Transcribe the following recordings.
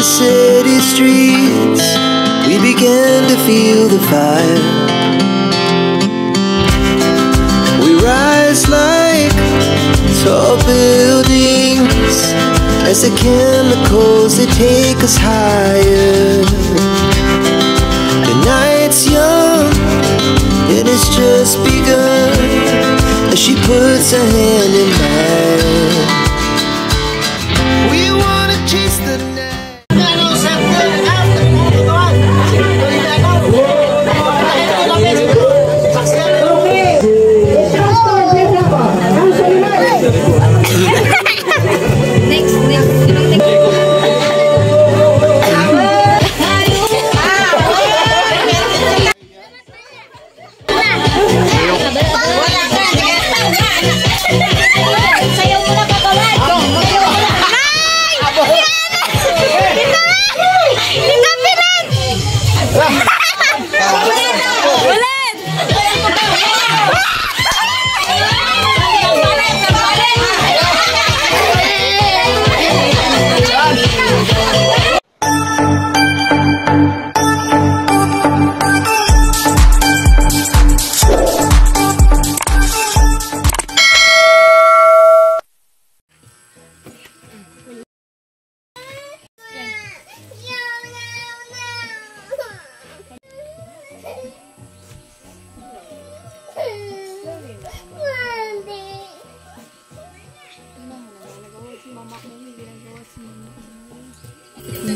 City streets, we began to feel the fire. We rise like tall buildings as the chemicals, they take us higher. The night's young and it's just begun as she puts her hand in mine. We wanna chase the night.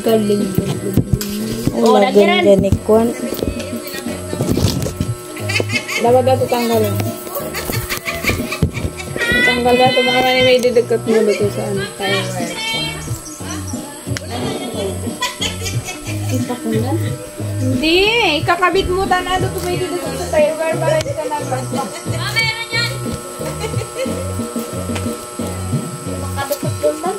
Galing. Oh, galing kwan. Dapat ato tanggalin. Tanggal na ito mga mani may didagkat mo dito sa ano. Ipakulan? Hindi. Ikakabit mo tanado ito may didagkat sa tire wire para hindi ka nagpasok. Meron yan! Makadukot doon lang.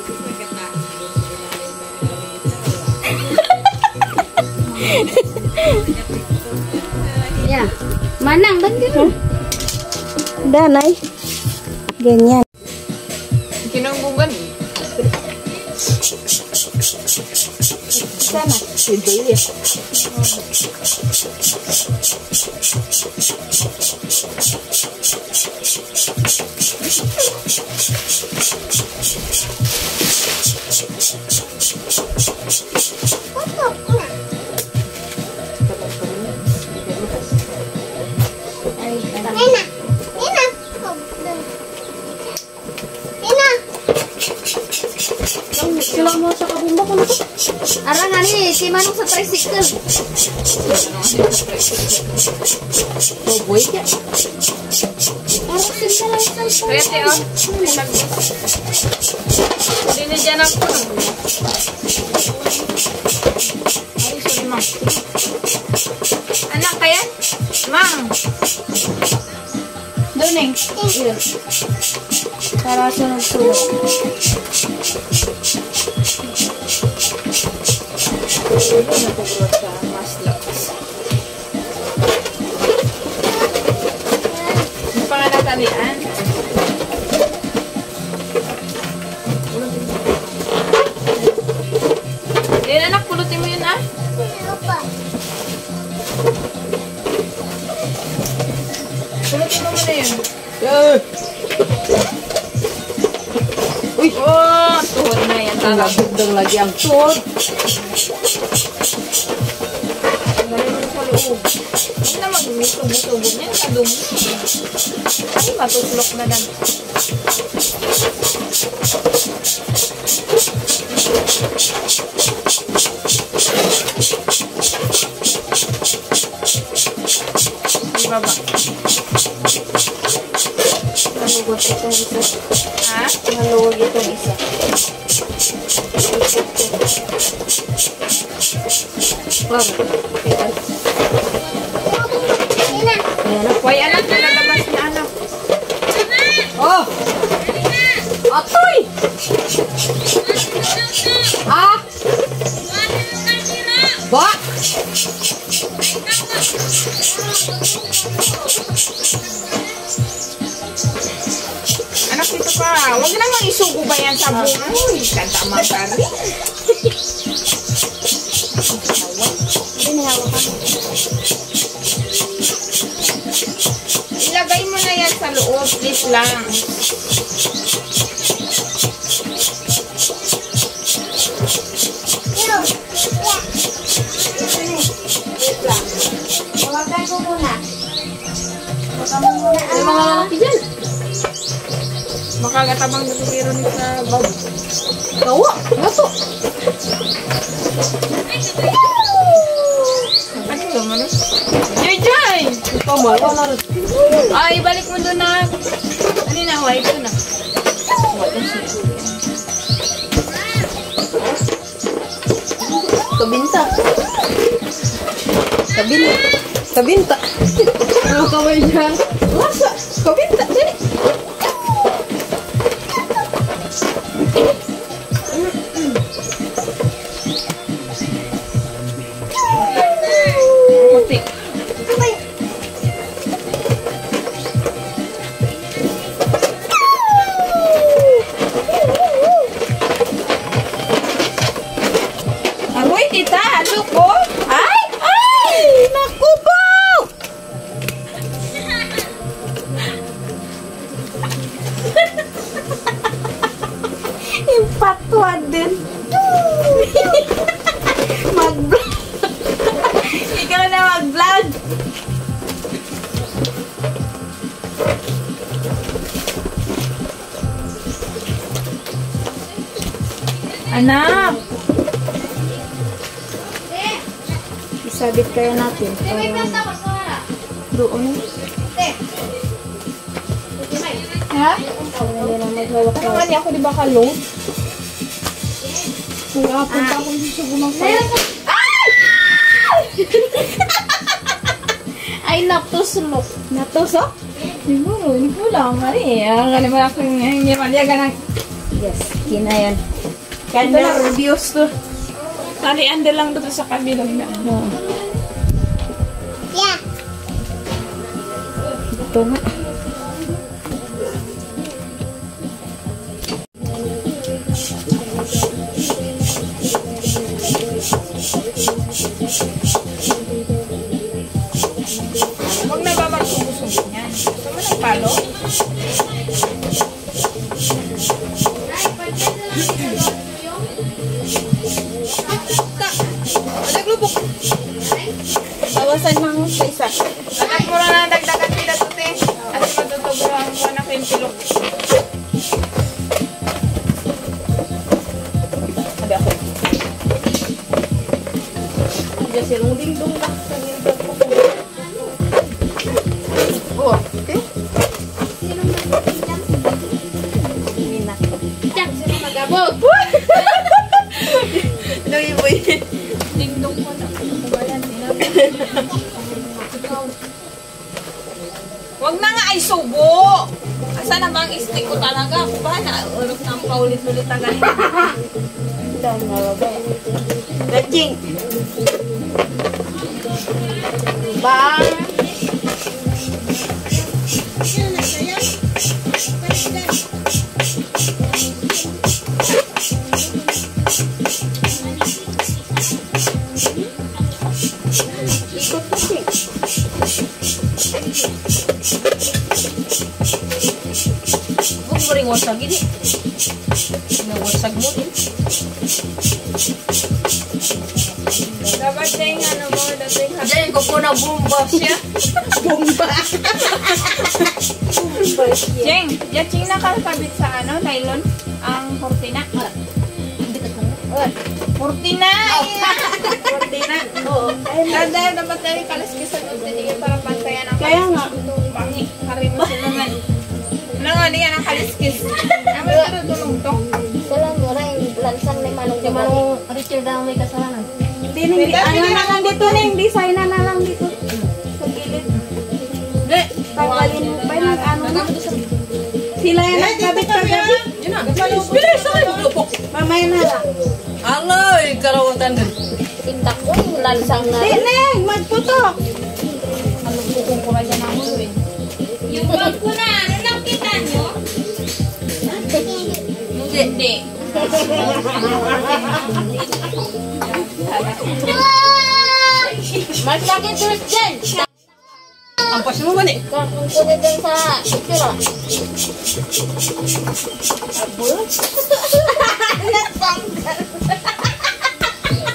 Ya, manang bantu. Danay. Ganyan. Kinanggugan. Sana, hindi ya. Sila mo sa kabumba ko na to. Arangan ni, si Manong sa tricycle. Oh boy, ya. Parang sila lang sa Pwede oh. Hindi na dyan ako. Ay, sorry ma'am. Anak kaya? Ma'am. Doon eh. para sunod-sunod. Yung panganatalian. Yan anak, pulutin mo yun ah. Pulutin mo muna yun. Uy! Oh! Tuhod na yan. Nagagdang lagi ang tuhod. Galing mo sa loob. Hindi na mag-tubog-tubog niya. Nakadumi. Ay, matuslok na lang. Diba? baba. Maluwag itong isa. Ha? Maluwag itong isa. Wow. Ayan na. Why, anak, nalalabas na anak. Oh! Atoy! Ah! Ba? Anak, dito pa. Huwag namang isugo ba yan sa buhay. Uy, kadama ka rin. Ilagay mo na yan sa loob, please lang. Tawagan ko muna. Tawagan mo muna. Ay, mga lalaki dyan. Makagatabang natutiro ni sa bab. Gawa. Gato. Ano naman? Joy, Joy! Pamalo na rin. Ay, balik mo doon na. Ano na, white doon na. Kabinta. Kabinta. Kabinta. Ano kamay dyan? Lasa. Kabinta. Dali. Puti. Aroy, tita. Look, oh. Ay! Ay! Naku po! Impatwa din. Mag-vlog. Ikaw na mag-vlog. Anak! Isabit kaya natin. Doon. Ha? Hindi na maghawak Ano nga niya ako, di ba ka-load? Punta akong susugumang pa. Ay, natuslok. Natusok? Siguro, hindi ko lang. Mali. Ang naman ako yung hindi mali. Ganang. Yes, kinayan. Ito na, reviews to. Talian din lang doon sa kabilang na. Yeah. Ito nga. Huwag na ba magsumusugin yan? Gusto mo ng palo? Naglubok. Bawasan ng isa. Lagat mo na dagdagan kita tuti. At matutubro ang buwan na kintilok. Sabi ako. Diyan si Ruding dong ka. Oh, okay. Minak. Diyan, sino magabog? Ano yung boy? Dingdong mo na. Kumalan. Huwag na nga ay subo. Asa na bang stick ko talaga? Ako ba na urok na ang paulit-ulit na ganyan? Diyan, nalaba. Gajing. Bang! Ikot kasi. Huwag mo rin wasag ini. Nawasag mo din. Dapat dahil ano mo, dating Diyan ko po na bomba siya. Bomba. Bomba siya. Jeng, yating nakakabit sa ano, nylon, ang kortina. Hindi ka Kurtina. Kurtina. Oo. Dahil dapat tayo kaliskisan ng tinigil para pantayan ang Kaya nga. Pangi. Hari mo sila man. Ano nga, di yan ang kaliskis. Ano ba tulong to? Walang orang lansang ni Manong Di Manong Richard ang may kasalanan. Hindi. Ano na lang dito na yung design na lang dito. Sa gilid. Hindi. Tanggalin mo pa yung ano na. Sila yan ang kabit-kabit. Yun na. Bilis sa kayo. Lupok. Mamaya na lang. Alay, karawatan din. Tindak ko yung lansang na. Tineng, magputok. Ano kukukura dyan ang ulo eh. Yung bag ko na, ano nakita nyo? Hindi. Magsakit terus dyan. Ampas mo ba ni? Kung kunin din sa picture.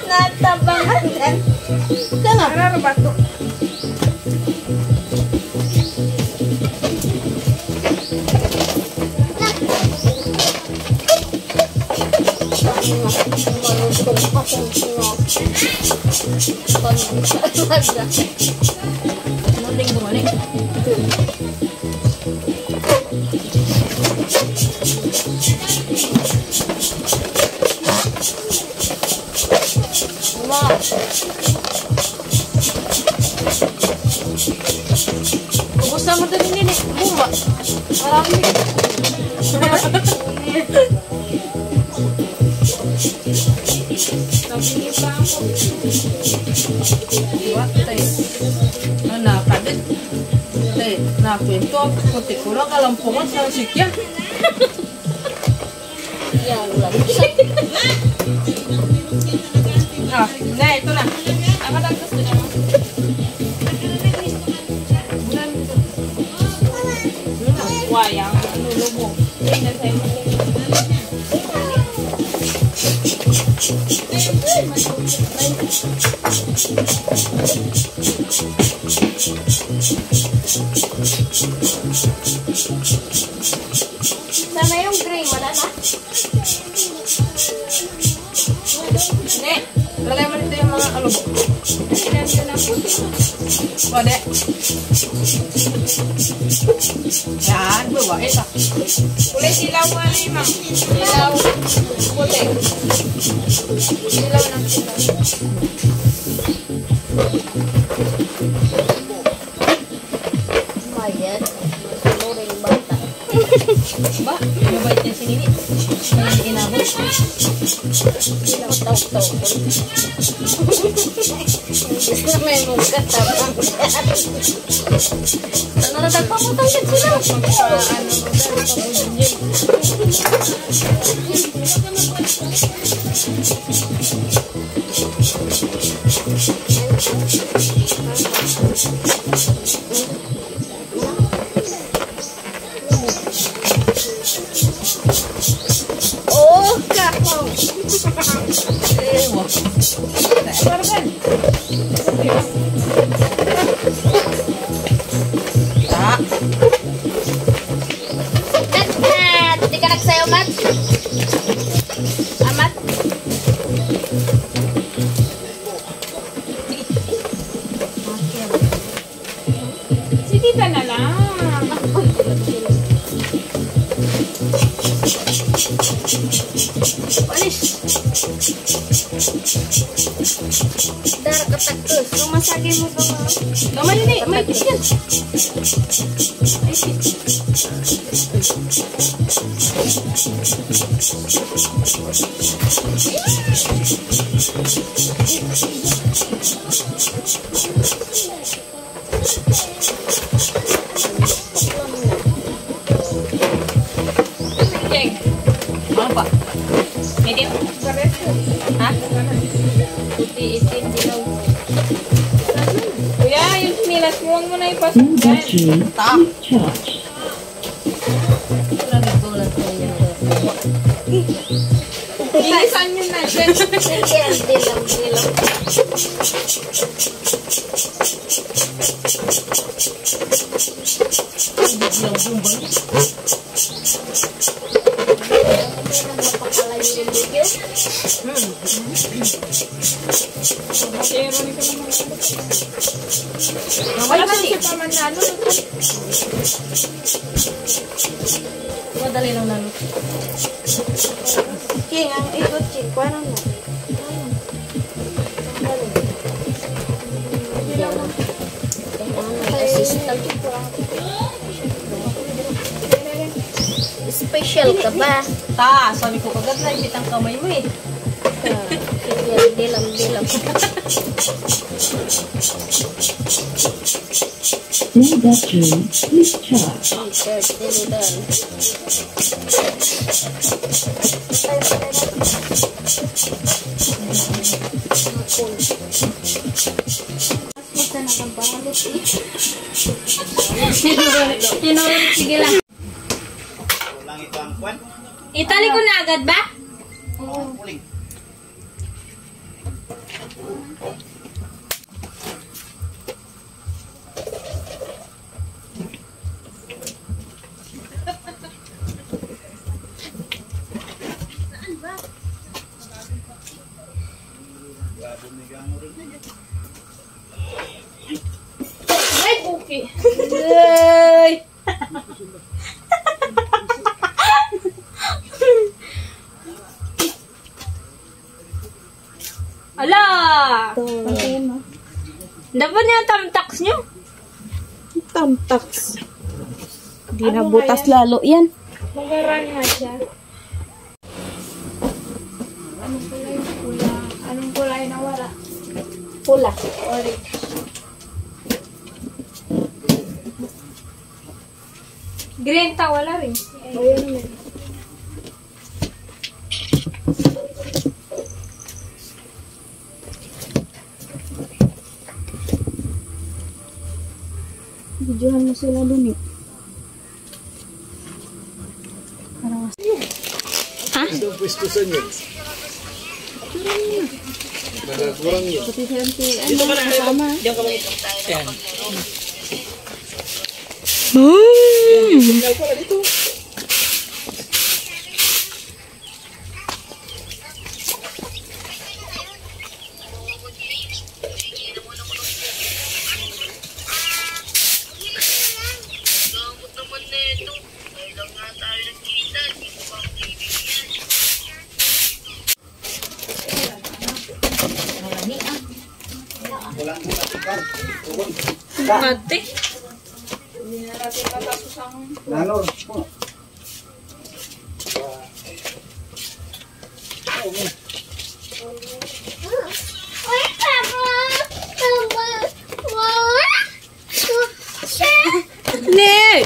Natabangan yan. Ano ba ito? Nanding ko ni. Ubus mo din ini. Bumba. Marami. Nabili pa ako. What tay? Ano kadit? Tay, nakwento puti ko lang kalampungan sa sikya. Yan lang. Na, ito na. Ang matagos din naman. Wayang, ano lubo. Tingnan sa'yo mo. Sana yung gray, wala na? Hindi. Lagay mo dito yung mga alubo. Tingnan ko na po. Wade. Yan, bawa. Ito. Kulay silaw nga na yung mang. Silaw. Puti. Silaw ng silaw. Mayat. Sunuring bata. Ba? Mabait yan si Nini. Hindi inabot. Taw-taw. Hindi na may mukat tapang. Ano na nagpaputang yan sila? Ano mo dahil Oh, kakong. Ewa. Parban. Tak. Mat! Hindi ka nagsayaw, Mat? Amat? Si tita na lang. Alis. Dar ketekus. Masagay mo ba? Tama Nini. May yan. Jeng. Ano pa? Medium. Ha? Puti, itim, dilaw. Kuya, yung sinilas mo, huwag mo na ipasok dyan. Tak. Nagigulat ko yan. Ilisan yun natin. Yan, dilam. Biglang bumbang. Napakalayo yung bigil. Wala si pamanalo. Madali lang namin. King, ang ikot, King. Parang mo. Special ka ba? Ta, sabi ko kagad na ibit ang kamay mo eh. Dilam. No battery, please charge. Sige lang. Itali ko na agad ba? Ay, buki. Ay! Ala! Dapat niya tamtax nyo. Tamtax. Di na butas lalo yan. Magarang nga siya. Anong kulay na pula? Anong kulay na wala? Pula. Orange. Green ta, wala rin. Ayun naman. Videohan mo sila dun eh. Ate. Ne!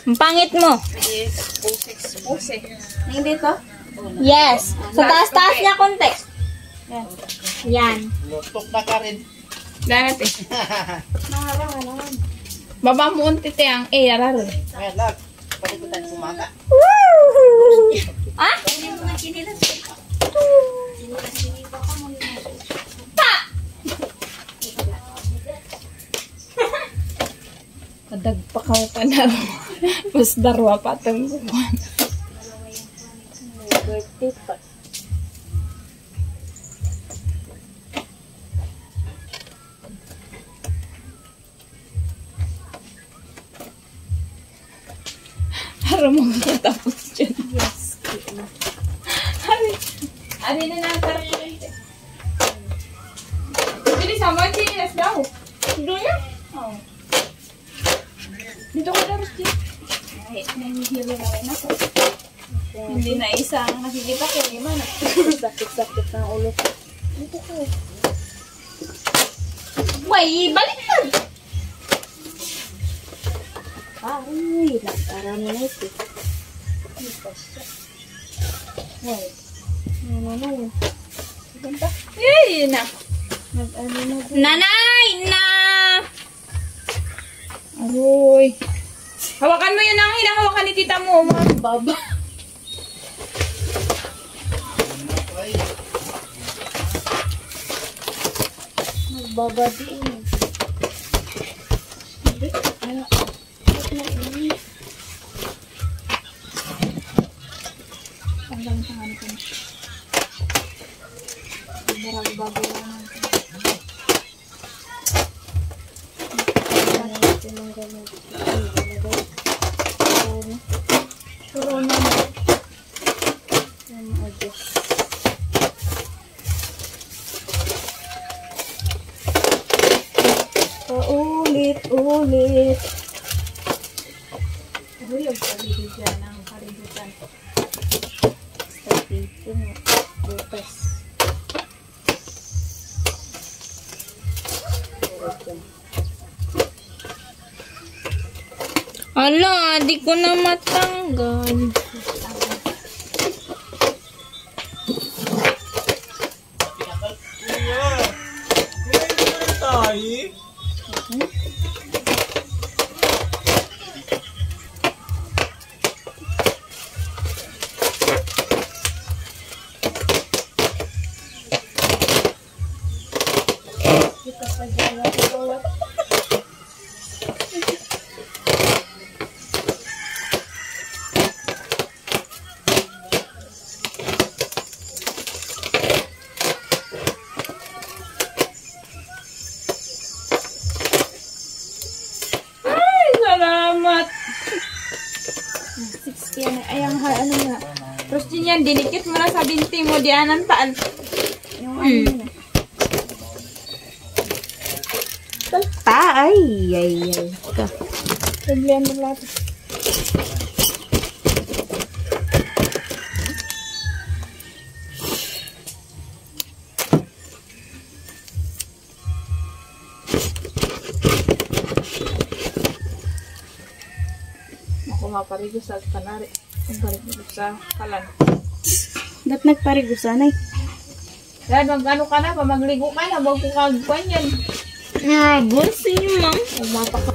Ang pangit mo. Hindi to? Yes. Sa taas-taas niya konti. Yan. Lutok na ka rin. Darat eh. Baba mo unti te ang arar. Ayan lang. Pwede ko tayo kumaka. Ah? Kadagpakaw ka na. Mas darwa pa itong buwan. Para mo kakatapos dyan. Yes. Ano na natin? Bilis sama, chinas daw. Doon yan? Oo. Dito ko daros din. Ay, nahihilo na rin ako. Hindi na isa ang nakikita ko. Gimana? Sakit-sakit ng ulo ko. Dito ko. Way, baliktad. Ay, nagtara mo na ito. Ay, ano. Ganda. Eh, na. Nag-ano na. Nanay na. Aroy. Hawakan mo yun ang hinahawakan ni tita mo. Baba. Nagbaba din. naman ganun. Corona na. Yan, adjust. Paulit-ulit. Huyog sa bibigyan ng kaributan. Sa titin mo. Butas. Ala, di ko na matanggal. Salamat! 60 yan. Ay, ang ano nga. Tapos din yan, dinikit mo na sa binti mo. Diyan ang taal. Yung ano na. Ay. Problema mo lahat. Ako maparigo sa kanari. Ang parigo sa kalan. Ba't nagparigusan ay? Dahil mag-ano ka na, pamagligo ka na, wag ko kagpan yan. Bunsi, ma'am. Umapa ka.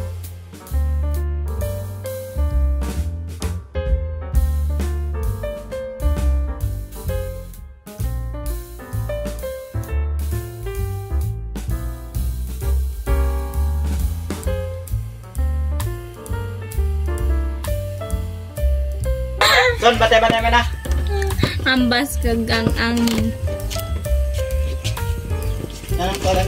Son, bate-bate mo na. Ambas kag ang angin. Anong kolan?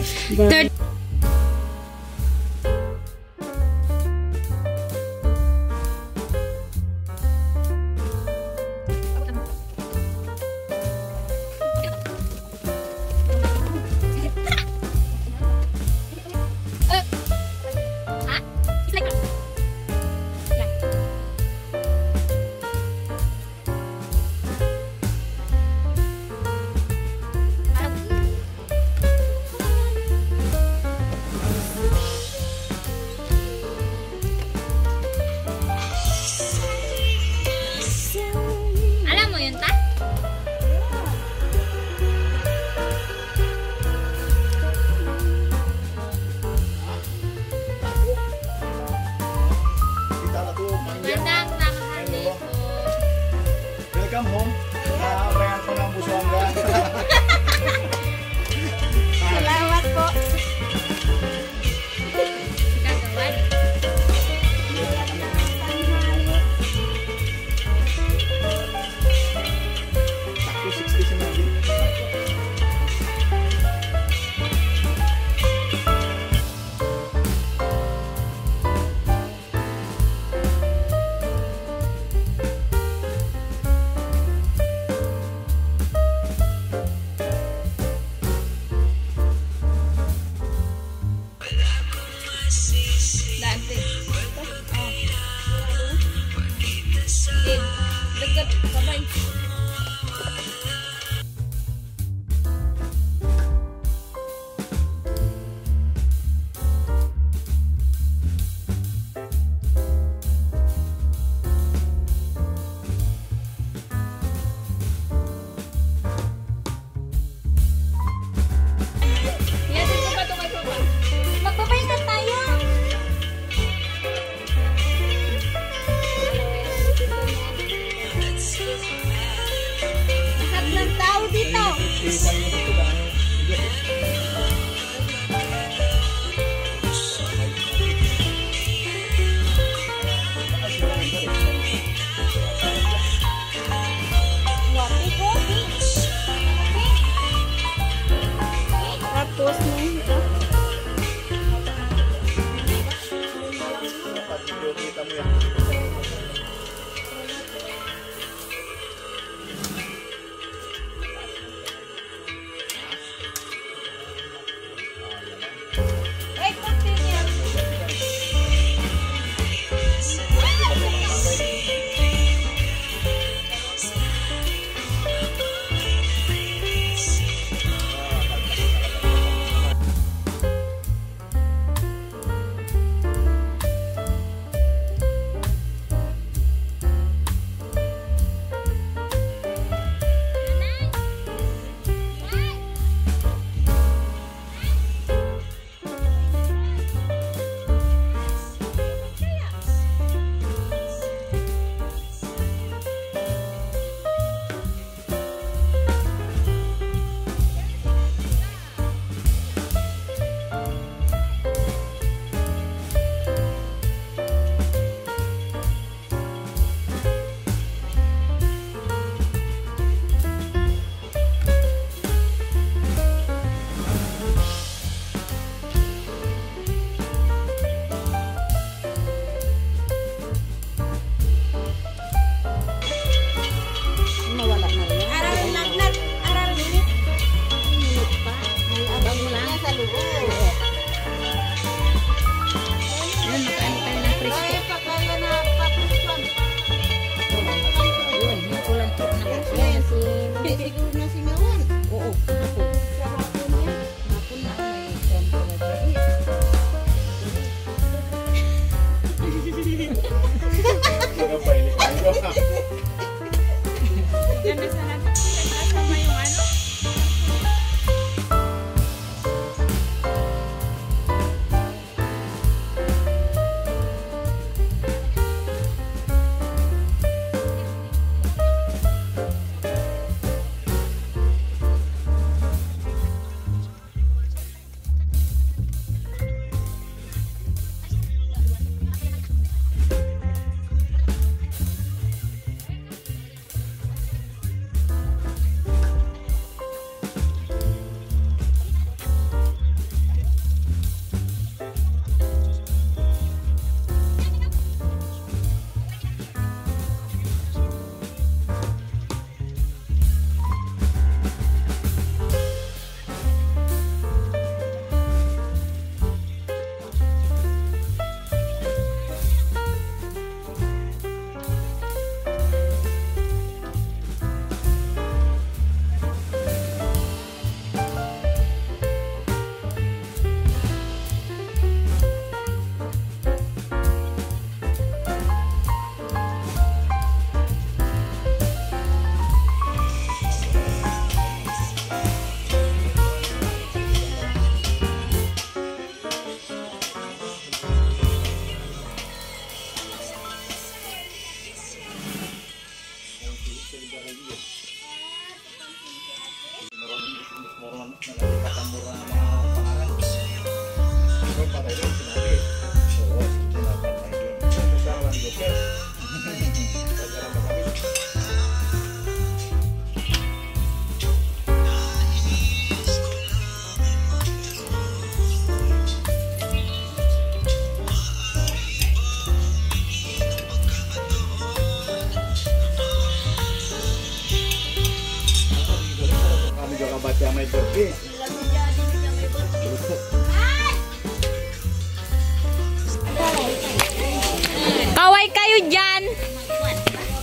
tayo dyan.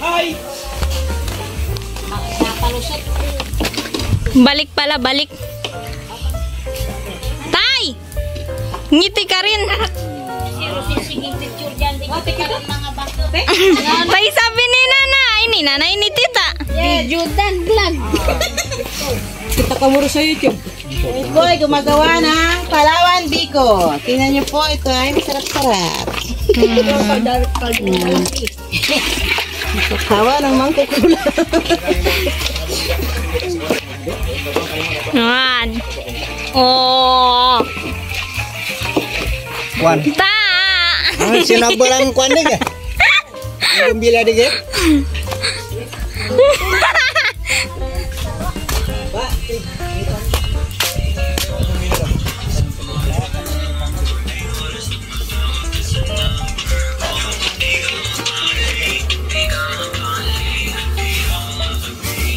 Hi! Balik pala, balik. Tay! Ngiti ka rin. Tay, sabi ni nanay ni tita. Judan vlog. Kita ka muro sa YouTube. Boy, gumagawa ng Palawan Biko. Tingnan niyo po, ito ay masarap-sarap. Nakakawa ng mangkukula. Yan. Oh. Kwan. Ta. Sinabarang kwan deh ya? Ang bila deh ya?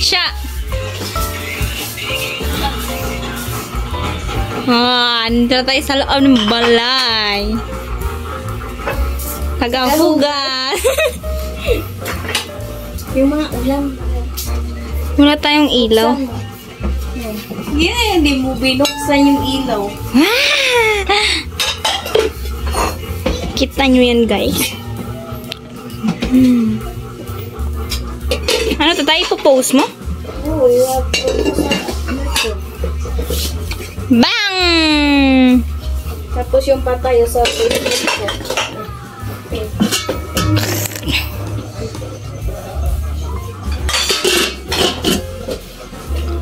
Siya. Nandito tayo sa loob ng balay. Hugas. Yung mga ulam. Wala tayong ilaw. Yeah, hindi mo binuksan yung ilaw. Kita nyo yan, guys. Ano to tayo? Ipopost mo? Oo, yung Bang! tapos yung patayo sa Facebook ko.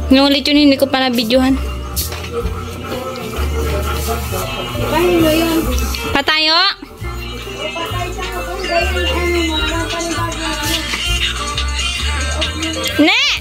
Nulit yun, hindi ko pa na-videohan. Pahin mo yun. Patayo! Ne!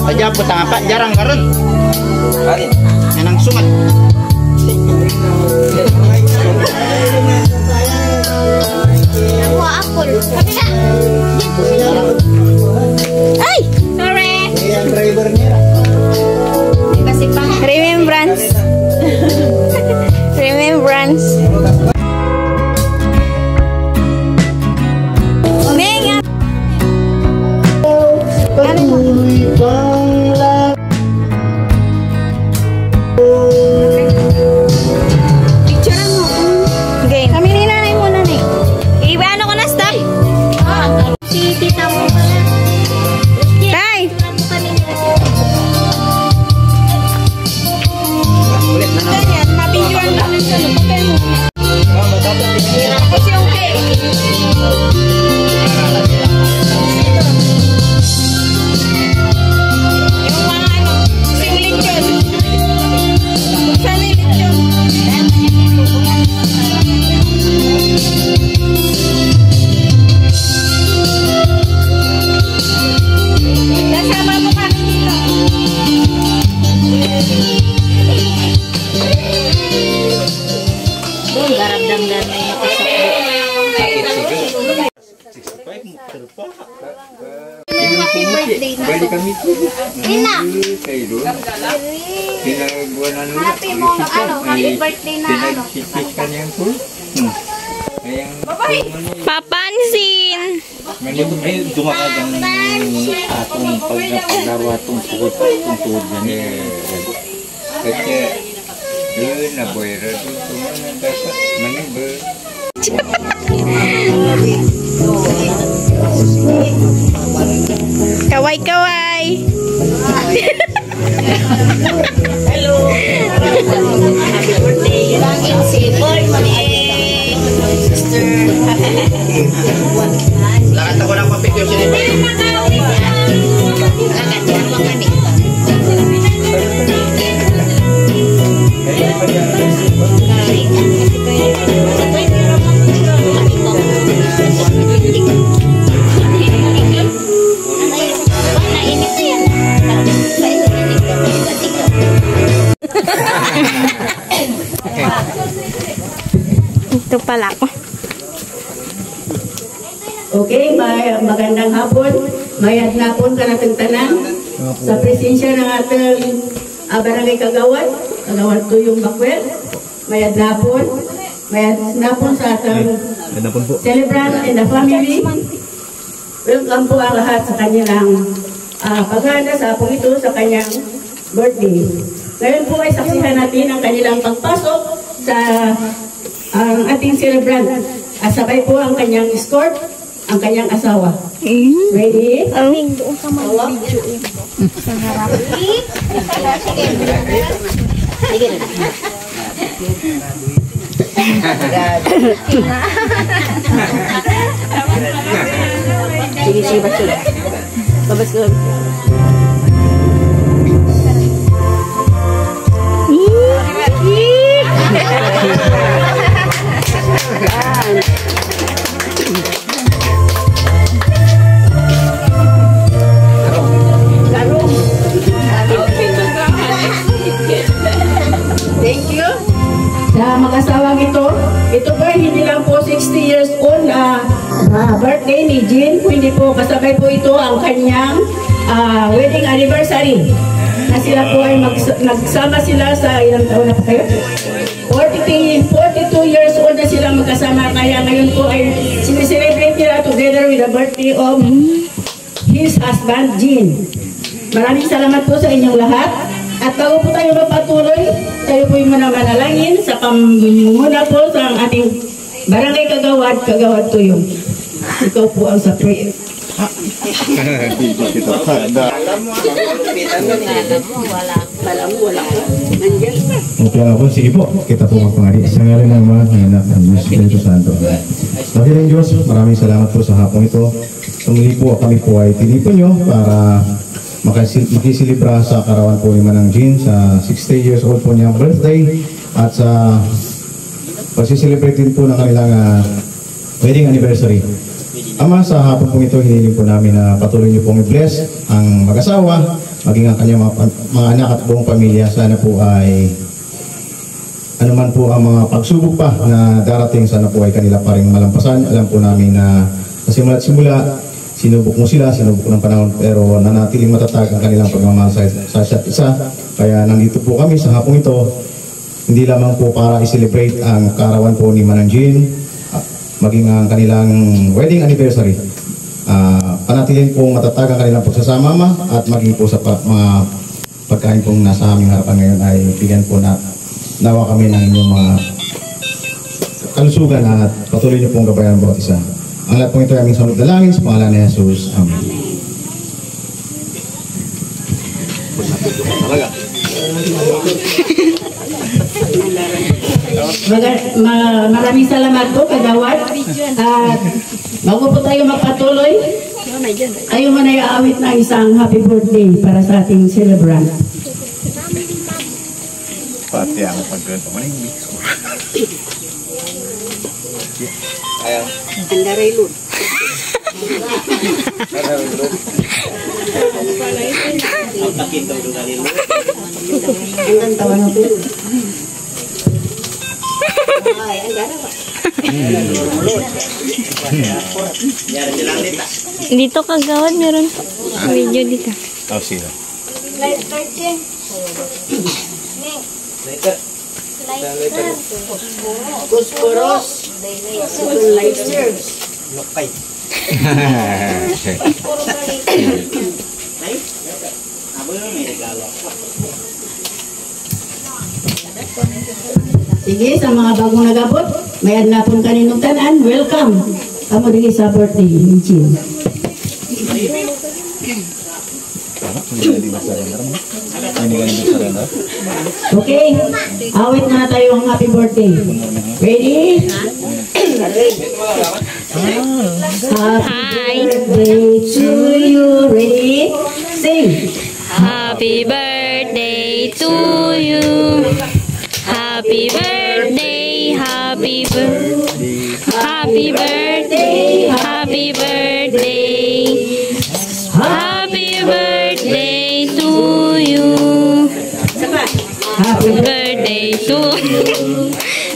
Aja putang apa? Jarang karun. Yang sungat. Ako, apple. Sabi na. Ay! Sorry! Yang drivernya. Kasi pang Remembrance. Remembrance. Menga. Picture mo. Okay. Kami ni nanay mo, nanay. Iba ano ko na stop? si tita mo. Pinagbuanan nila. Happy mo, ano, happy birthday na ano. Pinagsitiskan yung pool. Papansin! Ngayon, dumakadang atong pagdawa itong tuhod yan. Kasi, yun na boy, radyo tumanan dapat manibel. Kaway-kaway! Hello. Happy birthday. Laging si Boy, sister. Lahat ako ng papicture siya nito. Ito pala ako. Okay, magandang hapon. Mayad na po ka nating tanan sa presensya ng ating barangay Kagawad, Kagawad Tuyong Bakwet. Mayad na po sa ating celebrant and the family. Welcome po ang lahat sa kanilang paghahanda sa apong ito sa kanyang birthday. Ngayon po ay saksihan natin ang kanilang pagpasok sa ang ating celebrant. Asabay po ang kanyang escort, ang kanyang asawa. Ready? Doon ka mag-video sa harap. Sige. Sige, ba't babas ko. Thank you. Sa mag-asawang ito po hindi lang po 60 years old na birthday ni Jean, hindi po kasabay po ito ang kanyang wedding anniversary. Na sila po ay nagsama sila sa ilang taon na po kayo? 42 years old na sila magkasama, kaya ngayon po ay sineselebrate nila together with the birthday of his husband, Jean. Maraming salamat po sa inyong lahat. At bago po tayo magpatuloy, tayo po yung manalangin sa pamumuna po sa ating barangay Kagawad, Kagawad Tuyong. Ikaw po ang sa prayer. Okay po, sige po. Kita po magpangari. Sa ngalan ng mga anak ng Espiritu Santo. Dakilang Diyos, maraming salamat po sa hapong ito. Sumuli po kami po ay tinipon nyo para makisilibra sa karawan po ni Manang Jean sa 60 years old po niyang birthday at sa pagsiselebrate din po ng kanilang wedding anniversary. Ama, sa hapon po ito, hiniling po namin na patuloy niyo pong i-bless ang mag-asawa, maging ang kanyang mga anak at buong pamilya. Sana po ay anuman po ang mga pagsubok pa na darating, sana po ay kanila pa rin malampasan. Alam po namin na simula't simula, sinubok mo sila, sinubok ng panahon, pero nanatiling matatag ang kanilang pagmamahal sa isa't isa. Kaya nandito po kami sa hapong ito, hindi lamang po para i-celebrate ang karawan po ni Manang Jean, maging ang kanilang wedding anniversary. Panatilin pong matatag ang kanilang pagsasama at maging po sa mga pagkain pong nasa aming harapan ngayon ay bigyan po na nawa kami ng inyong mga kalusugan at patuloy niyo pong gabayan ang bawat isa. Ang lahat po ito ay aming sunod na langin sa pangalan ni Jesus. Amen. Maraming salamat po, Kagawad. At bago po tayo magpatuloy, kayo man ay aawit ng isang happy birthday para sa ating celebrant. Pati ang pagganto mo rin. Ayan. Andaray lun. Ang pakita mo na nilo. Ang tawa na po. Ay, andara ba? Dito Kagawad, meron video dito. Oh, sino? Lighter, Ching. Lighter. Lighter. Phosphorus. Lighter. Lokay. Puro balik. Sige, sa mga bagong nagabot, may adlapon kaninugtanan, welcome. Amo dili sa birthday ni Jean. Okay, awit na tayo ang happy birthday. Ready? Happy birthday to you. Ready? Sing. Happy birthday to you. Happy birthday, happy birthday, happy birthday, happy birthday, happy birthday to you. Happy birthday to you.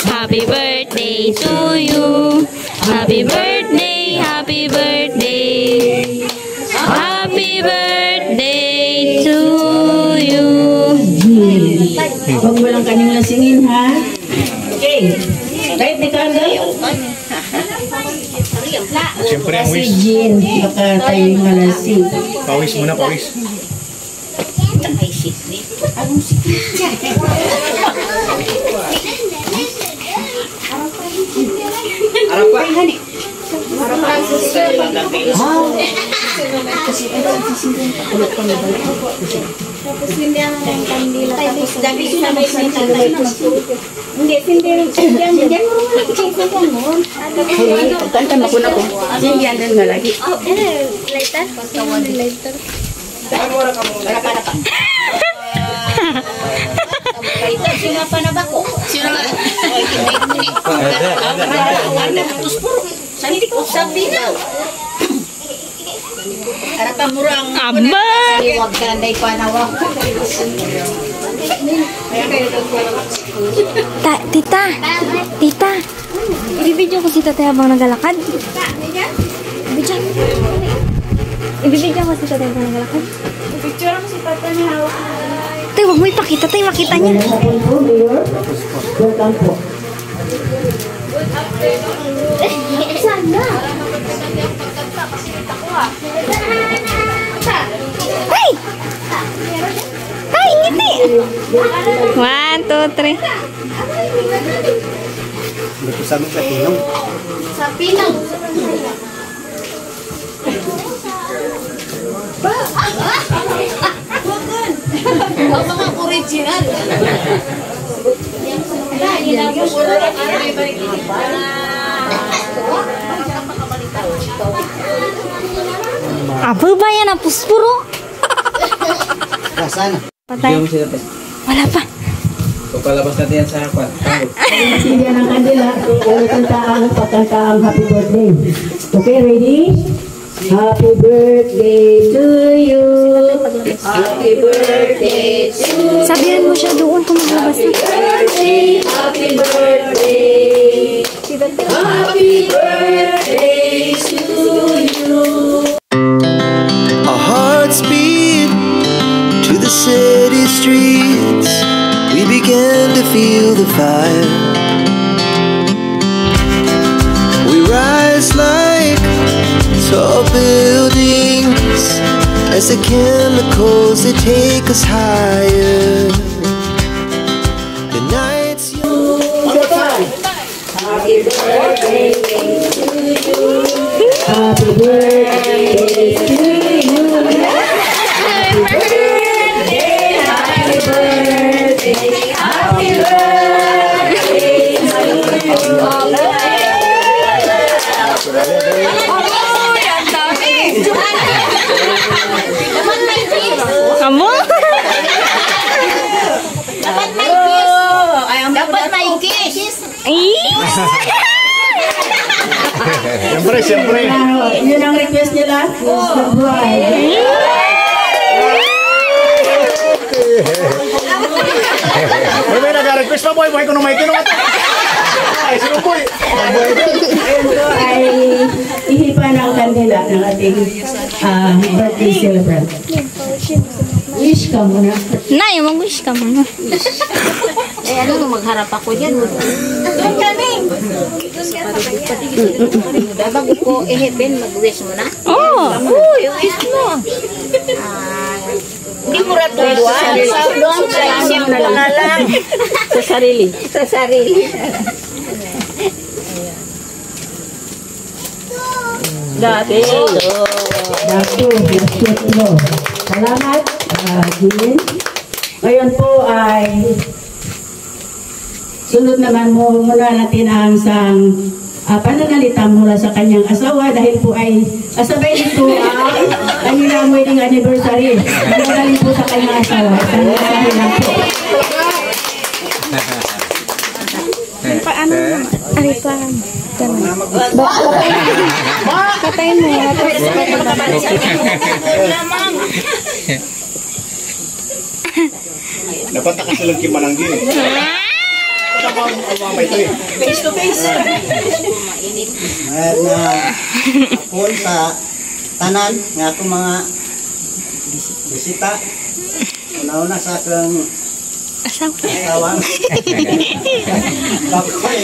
Happy birthday to you. Happy birthday, happy birthday, happy birthday to you. Huwag mo lang kanyang lasingin, ha? Okay. Right, the candle? Siyempre ang Si wish. Jean, baka tayo malasing. Pawis muna, pawis. Harap pa. Tapos hindi ang kandila. Tapos dami siya may hindi, hindi mo mo. Pagkanta mo na ko. Sindihan din nga lagi. Lighter? Lighter. Sino pa na ba ko? Sino na? Sandi ko sabi na. Arapa murang. Aba! Huwag ka nanday pa na wak. Tita! Tita! Ibibidyo ko si tatay habang naglalakad. Ibibidyo ko si tatay habang naglalakad. Picture mo si Papa ni hawak. Tay, huwag mo ipakita. Tay, makita niya. Welcome po. Sana. Tay! Tay, ngiti! 1, 2, 3. Dito sa amin sa Pinong. Sa Pinang. Ang mga original. Apa ba yan ang puspuro? Nasaan? Patay. Bigyan mo sila pa. Wala pa. Pagpalabas natin yan sa harapan. Sindihan ang kandila. Pagkanta ang happy birthday. Okay, ready? Happy birthday to you. Happy birthday to you. Sabihan mo siya doon kung maglabas na. Happy birthday. Happy birthday to you. Our hearts beat to the city streets. We began to feel the fire. We rise like tall buildings as the chemicals they take us higher. The night's young. Happy birthday to you. Happy birthday to you. Happy birthday. Happy birthday. Happy birthday Kamu? Dapat may kiss. Siyempre, siyempre. Yun ang request nila. May nag-request pa, boy. Boy, kung may tinong ito. Ay, sino, boy? Ito ay ihipan ang kandila ng ating birthday celebrant. Wish ka muna. Nay, mag-wish ka muna. Eh, ano mo, magharap ako dyan. Doon kami. Bago ko i-heaven, mag-wish mo na. Oh! Uy, wish mo. Hindi mo rin tuwan. Doon sa isip na lang. Sa sarili. Sa sarili. Dati. Salamat, Jean. Ngayon po ay sunod naman muna natin ang isang pananalita mula sa kanyang asawa dahil po ay kasabay nito ang kanilang wedding anniversary. Pananalita po sa kanyang asawa. Pananalita lang po. Paano naman? Ay, parang. Katayin mo. Dapat nakasalang kimanang din. Face to face. Mayroon na ako sa tanan nga ako mga bisita. Una-una sa akong asawang. Bakoy.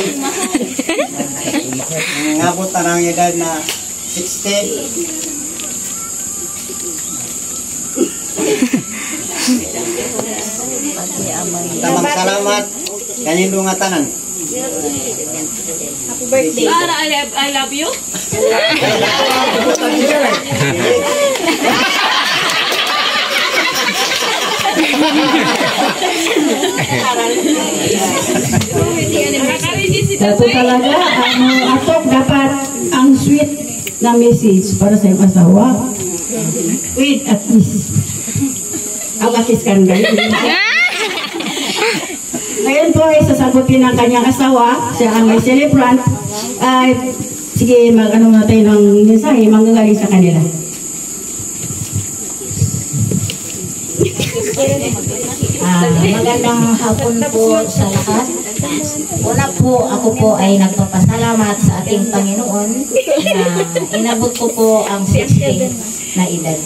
Ngabot na ng edad na 60. Tamang salamat. Kanino nga tanan. Happy birthday. Lara, I love you. Dato talaga, atok dapat ang sweet na message para sa iyong asawa. Wait, at least. Ang atis kan ganyan. Ngayon po ay sasagutin ng kanyang asawa, siya ang may celebrant. Sige, mag-ano na tayo ng mensahe, manggagaling sa kanila. Magandang hapon po sa lahat. Una po, ako po ay nagpapasalamat sa ating Panginoon na inabot ko po ang 60 na edad.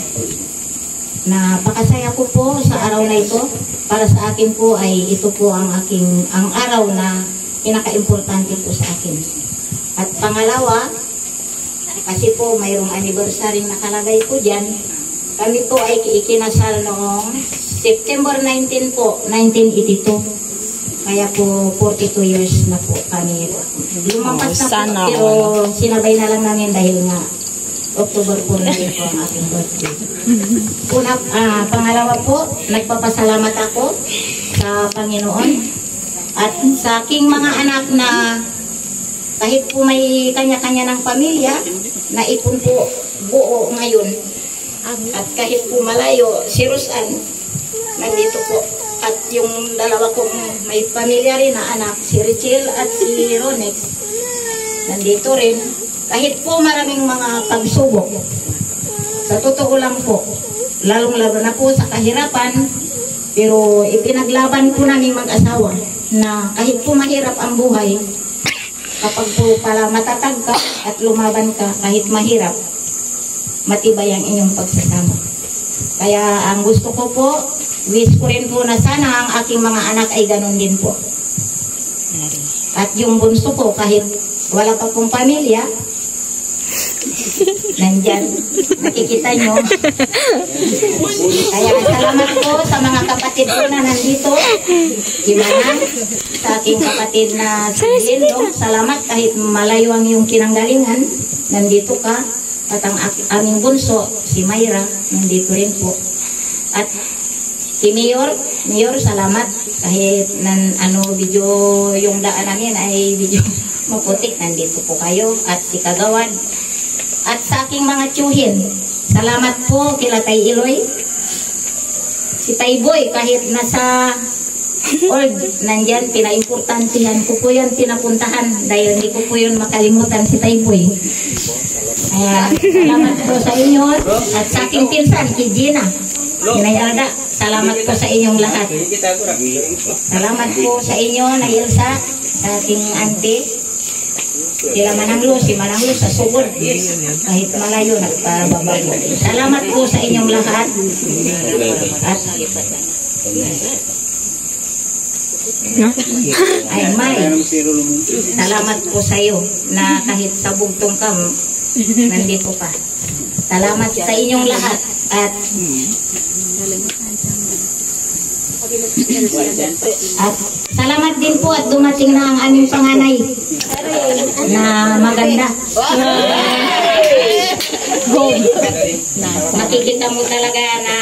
Napakasaya ko po sa araw na ito. Para sa akin po ay ito po ang araw na pinaka-importante po sa akin. At pangalawa, kasi po mayroong anniversary nakalagay po dyan. Kami po ay ikinasal noong September 19 po, 1982. Kaya po 42 years na po kami. Lumampas na po, pero sinabay na lang namin dahil nga October 4 na rin po ang aking birthday. Pangalawa po, nagpapasalamat ako sa Panginoon at sa aking mga anak na kahit po may kanya-kanya ng pamilya, naipon po buo ngayon. At kahit po malayo, si Rosan, nandito po. At yung dalawa kong may pamilya rin na anak, si Richel at si Ronex, nandito rin. Kahit po maraming mga pagsubok, sa totoo lang po, lalong-lalo na po sa kahirapan, pero ipinaglaban po namin mag-asawa na kahit po mahirap ang buhay, kapag po pala matatag ka at lumaban ka kahit mahirap, matibay ang inyong pagsasama. Kaya ang gusto ko po, wish ko rin po na sana ang aking mga anak ay ganun din po. At yung bunso ko, kahit wala pa pong pamilya, nandyan, nakikita nyo. Kaya salamat po sa mga kapatid ko na nandito. Gimana? Sa aking kapatid na si Lindo, salamat kahit malayo ang iyong kinanggalingan, nandito ka. At ang aming bunso, si Mayra, nandito rin po. At si Mayor, salamat kahit video yung daan namin ay video maputik, nandito po kayo. At si Kagawad. At sa aking mga tiyuhin, salamat po kila Tay Iloy. Si Tay Boy, kahit nasa old, nandyan, pinaimportantihan ko po yan, pinapuntahan. Dahil hindi ko po yun makalimutan si Tay Boy. Salamat po sa inyo. At sa aking pinsan, si Gina, Inay Alda, salamat po sa inyong lahat. Salamat po sa inyo, na Ilsa, sa aking auntie. Sila Mananglo, si Mananglo sa sugod. Kahit malayo, nagpababago. Salamat po sa inyong lahat. At ay, May, salamat po sa iyo na kahit sa bugtong ka, nandito ka. Salamat sa inyong lahat. At salamat din po at dumating na ang aming panganay na maganda. Makikita mo talaga na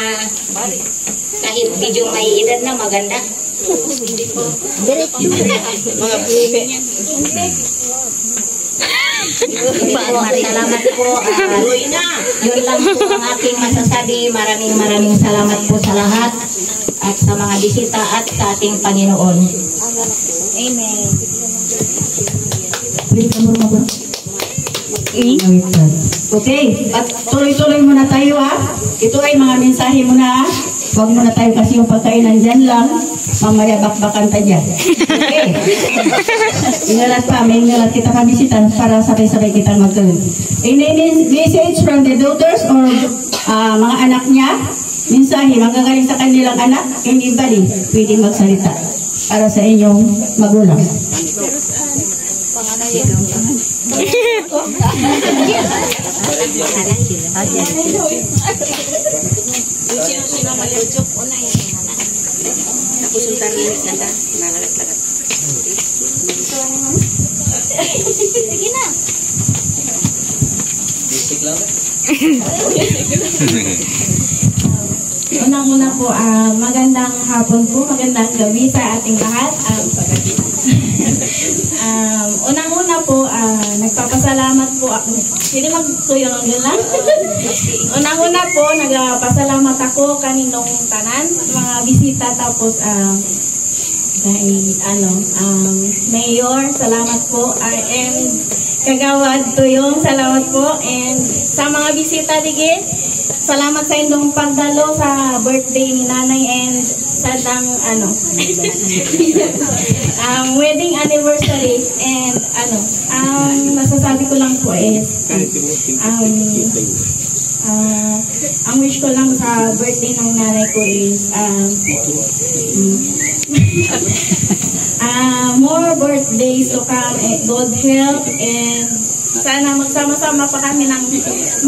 kahit medyo may edad na maganda. Mga bumi. Salamat po. Yun lang po ang aking masasabi. Maraming salamat po sa lahat at sa mga bisita at sa ating Panginoon. Amen. Okay, at tuloy-tuloy muna tayo ha. Ito ay mga mensahe muna ha. Huwag muna tayo kasi yung pagkain nandyan lang. Mamaya bakbakan tayo dyan. Okay. Ingalat pa, may ingalat kita kabisitan para sabay-sabay kita magkaroon. Any message from the daughters or mga anak niya? Mensahe, magagaling sa kanilang anak, anybody pwede magsalita para sa inyong magulang. Unang-una po, magandang hapon po, magandang gabi sa ating lahat. Unang-una po, nagpapasalamat po ako. Hindi magtuyo ng gala. Unang-una po, nagpapasalamat ako kaninong tanan, mga bisita, tapos Mayor, salamat po. And Kagawad Tuyong, salamat po. And sa mga bisita digit, salamat sa inyong pagdalo sa birthday ni Nanay and sa wedding anniversary. And masasabi ko lang po is ang wish ko lang sa birthday ng nanay ko is more birthdays to come, good health, and sana magsama-sama pa kami ng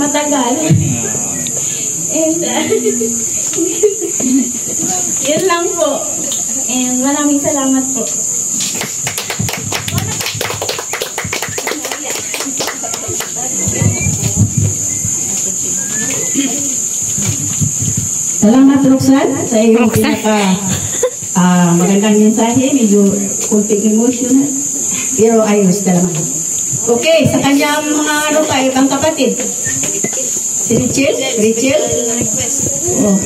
matagal. And yun lang po. And maraming salamat po. Salamat, Roxanne, sa iyong magandang mensahe. Medyo kunting emotional, pero ayos talaga. Okay, sa kanyang mga ibang kapatid. Si Richel? Richel? Oh,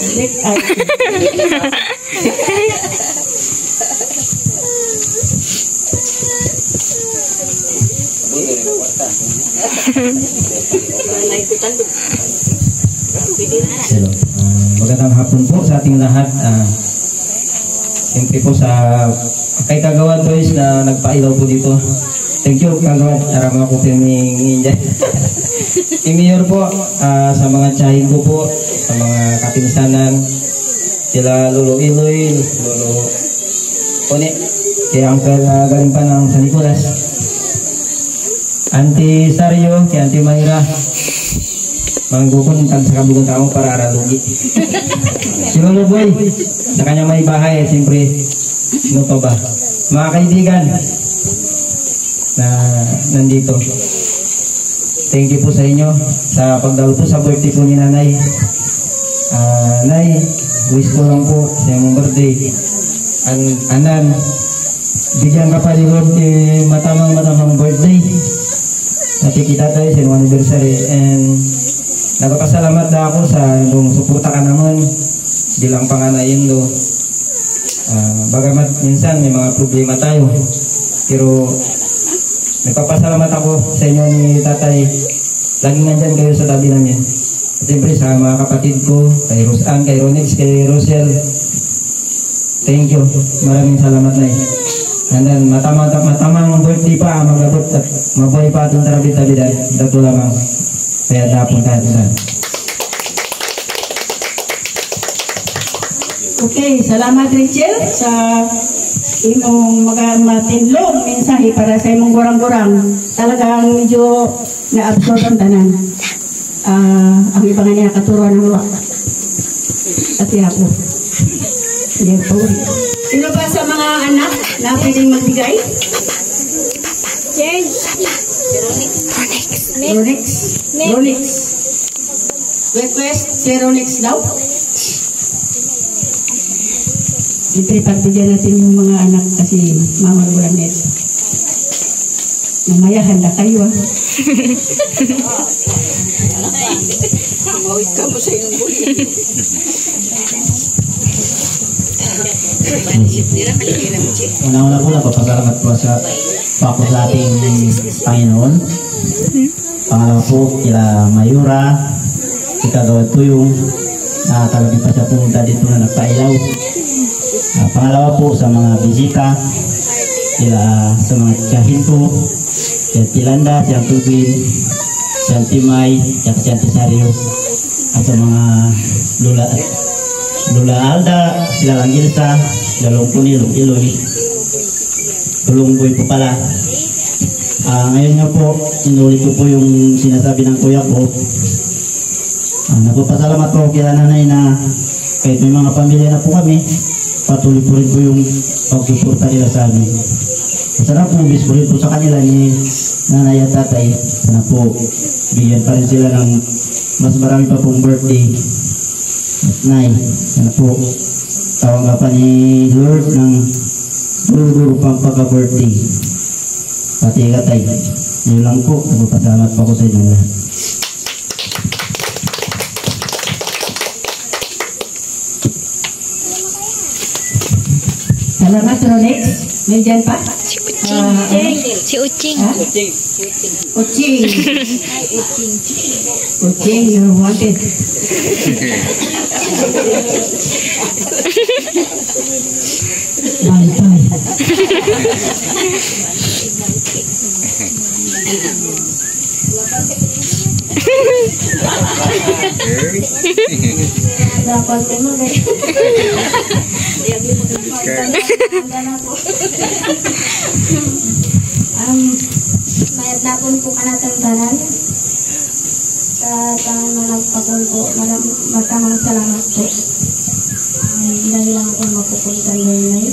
Hello. Magandang hapon po sa ating lahat. Siyempre po sa kay Kagawad Toys na nagpailaw po dito. Thank you, Kagawad. Para mga kupiming dyan. Mayor po, sa mga tsahin ko po, sa mga kapinsanan, sila Lolo Iloy, Lolo One, kay Uncle galing pa ng San Nicolas, Auntie Sario, kay Auntie Mayra, manggukon tag sa kabugon tao para aralugi. Si Lolo Boy, sa kanya may bahay, siyempre, sino pa ba? Mga kaibigan na nandito, thank you po sa inyo sa pagdalo po sa birthday po ni Nanay. Nay, wish ko lang po sa iyong birthday. Anan, bigyan ka pa ni Lord matamang birthday. Nakikita tayo sa iyong anniversary. And nagpapasalamat na ako sa iyong suporta ka naman bilang panganayin do. Bagamat minsan may mga problema tayo, pero nagpapasalamat ako sa inyo ni Tatay. Laging nandyan kayo sa tabi namin. At siyempre sa mga kapatid ko, kay Rosan, kay Ronix, kay Rosel. Thank you. Maraming salamat na And then matamang birthday pa magabot at mabuhay pa itong tarabit-tabidan. Dato lamang kaya napunta ito. Okay, salamat Rachel sa imong matinlong mensahe para sa imong gurang-gurang. Talagang medyo na-absorb ang tanan. Ang iba nga niya katuruan ng luwa. At ako. Sige po. Sino pa sa mga anak na pwedeng magbigay? Ronix. Request si Ronix daw. Siyempre, pagbigyan natin yung mga anak kasi mamagulang nito. Mamaya, handa kayo Mawit ka mo sa iyong buli. Una-una po napapasalamat po sa Pako sa ating Panginoon. Pangalawa po kila Mayura, ikagawad po yung nakakalabi pa siya pumunta dito na nagpailaw. Pangalawa po sa mga bisita, sa mga tiyahin ko, si Tilanda, si Antubin, si Antimay, si Antisario, at sa mga Lula Alda, sila Langilsa, sila Longpuni, Longiloy, Tulungboy po pala. Ngayon nga po, inulit ko po yung sinasabi ng kuya ko. Nagpapasalamat po kila nanay na kahit may mga pamilya na po kami, patuloy po rin po yung pagsuporta nila sa amin. Sana po, bis po rin po sa kanila ni nanay at tatay. Sana po, bigyan pa rin sila ng mas marami pa pong birthday at nay. Sana po, tawagapan ni Lord ng guru-guru pang pagka-birthday. Pati katay. Yun lang po, nagpapasalamat po ako sa inyong lahat. Salamat, Rolex. May dyan pa? Si Uching. Uching, you're wanted. Bye-bye. Dapat mo guys. Mayat na po ka natin tanan sa tangan na nagpakon po. Matamang salamat po. Dahil lang ako mapupunta ngayon.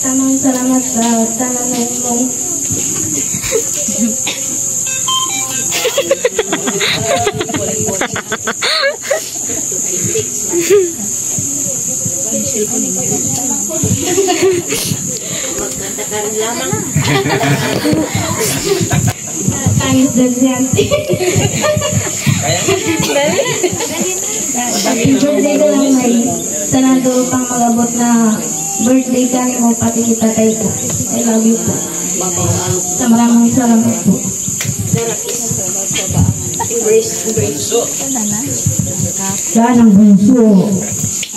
Tamang salamat sa tanong mo. Tangis dan sianti. Birthday ko lang may sanado pang magabot na birthday ka ni mo pati kita tayo po. I love you po. Sa maraming salamat po. Saan ang bunso?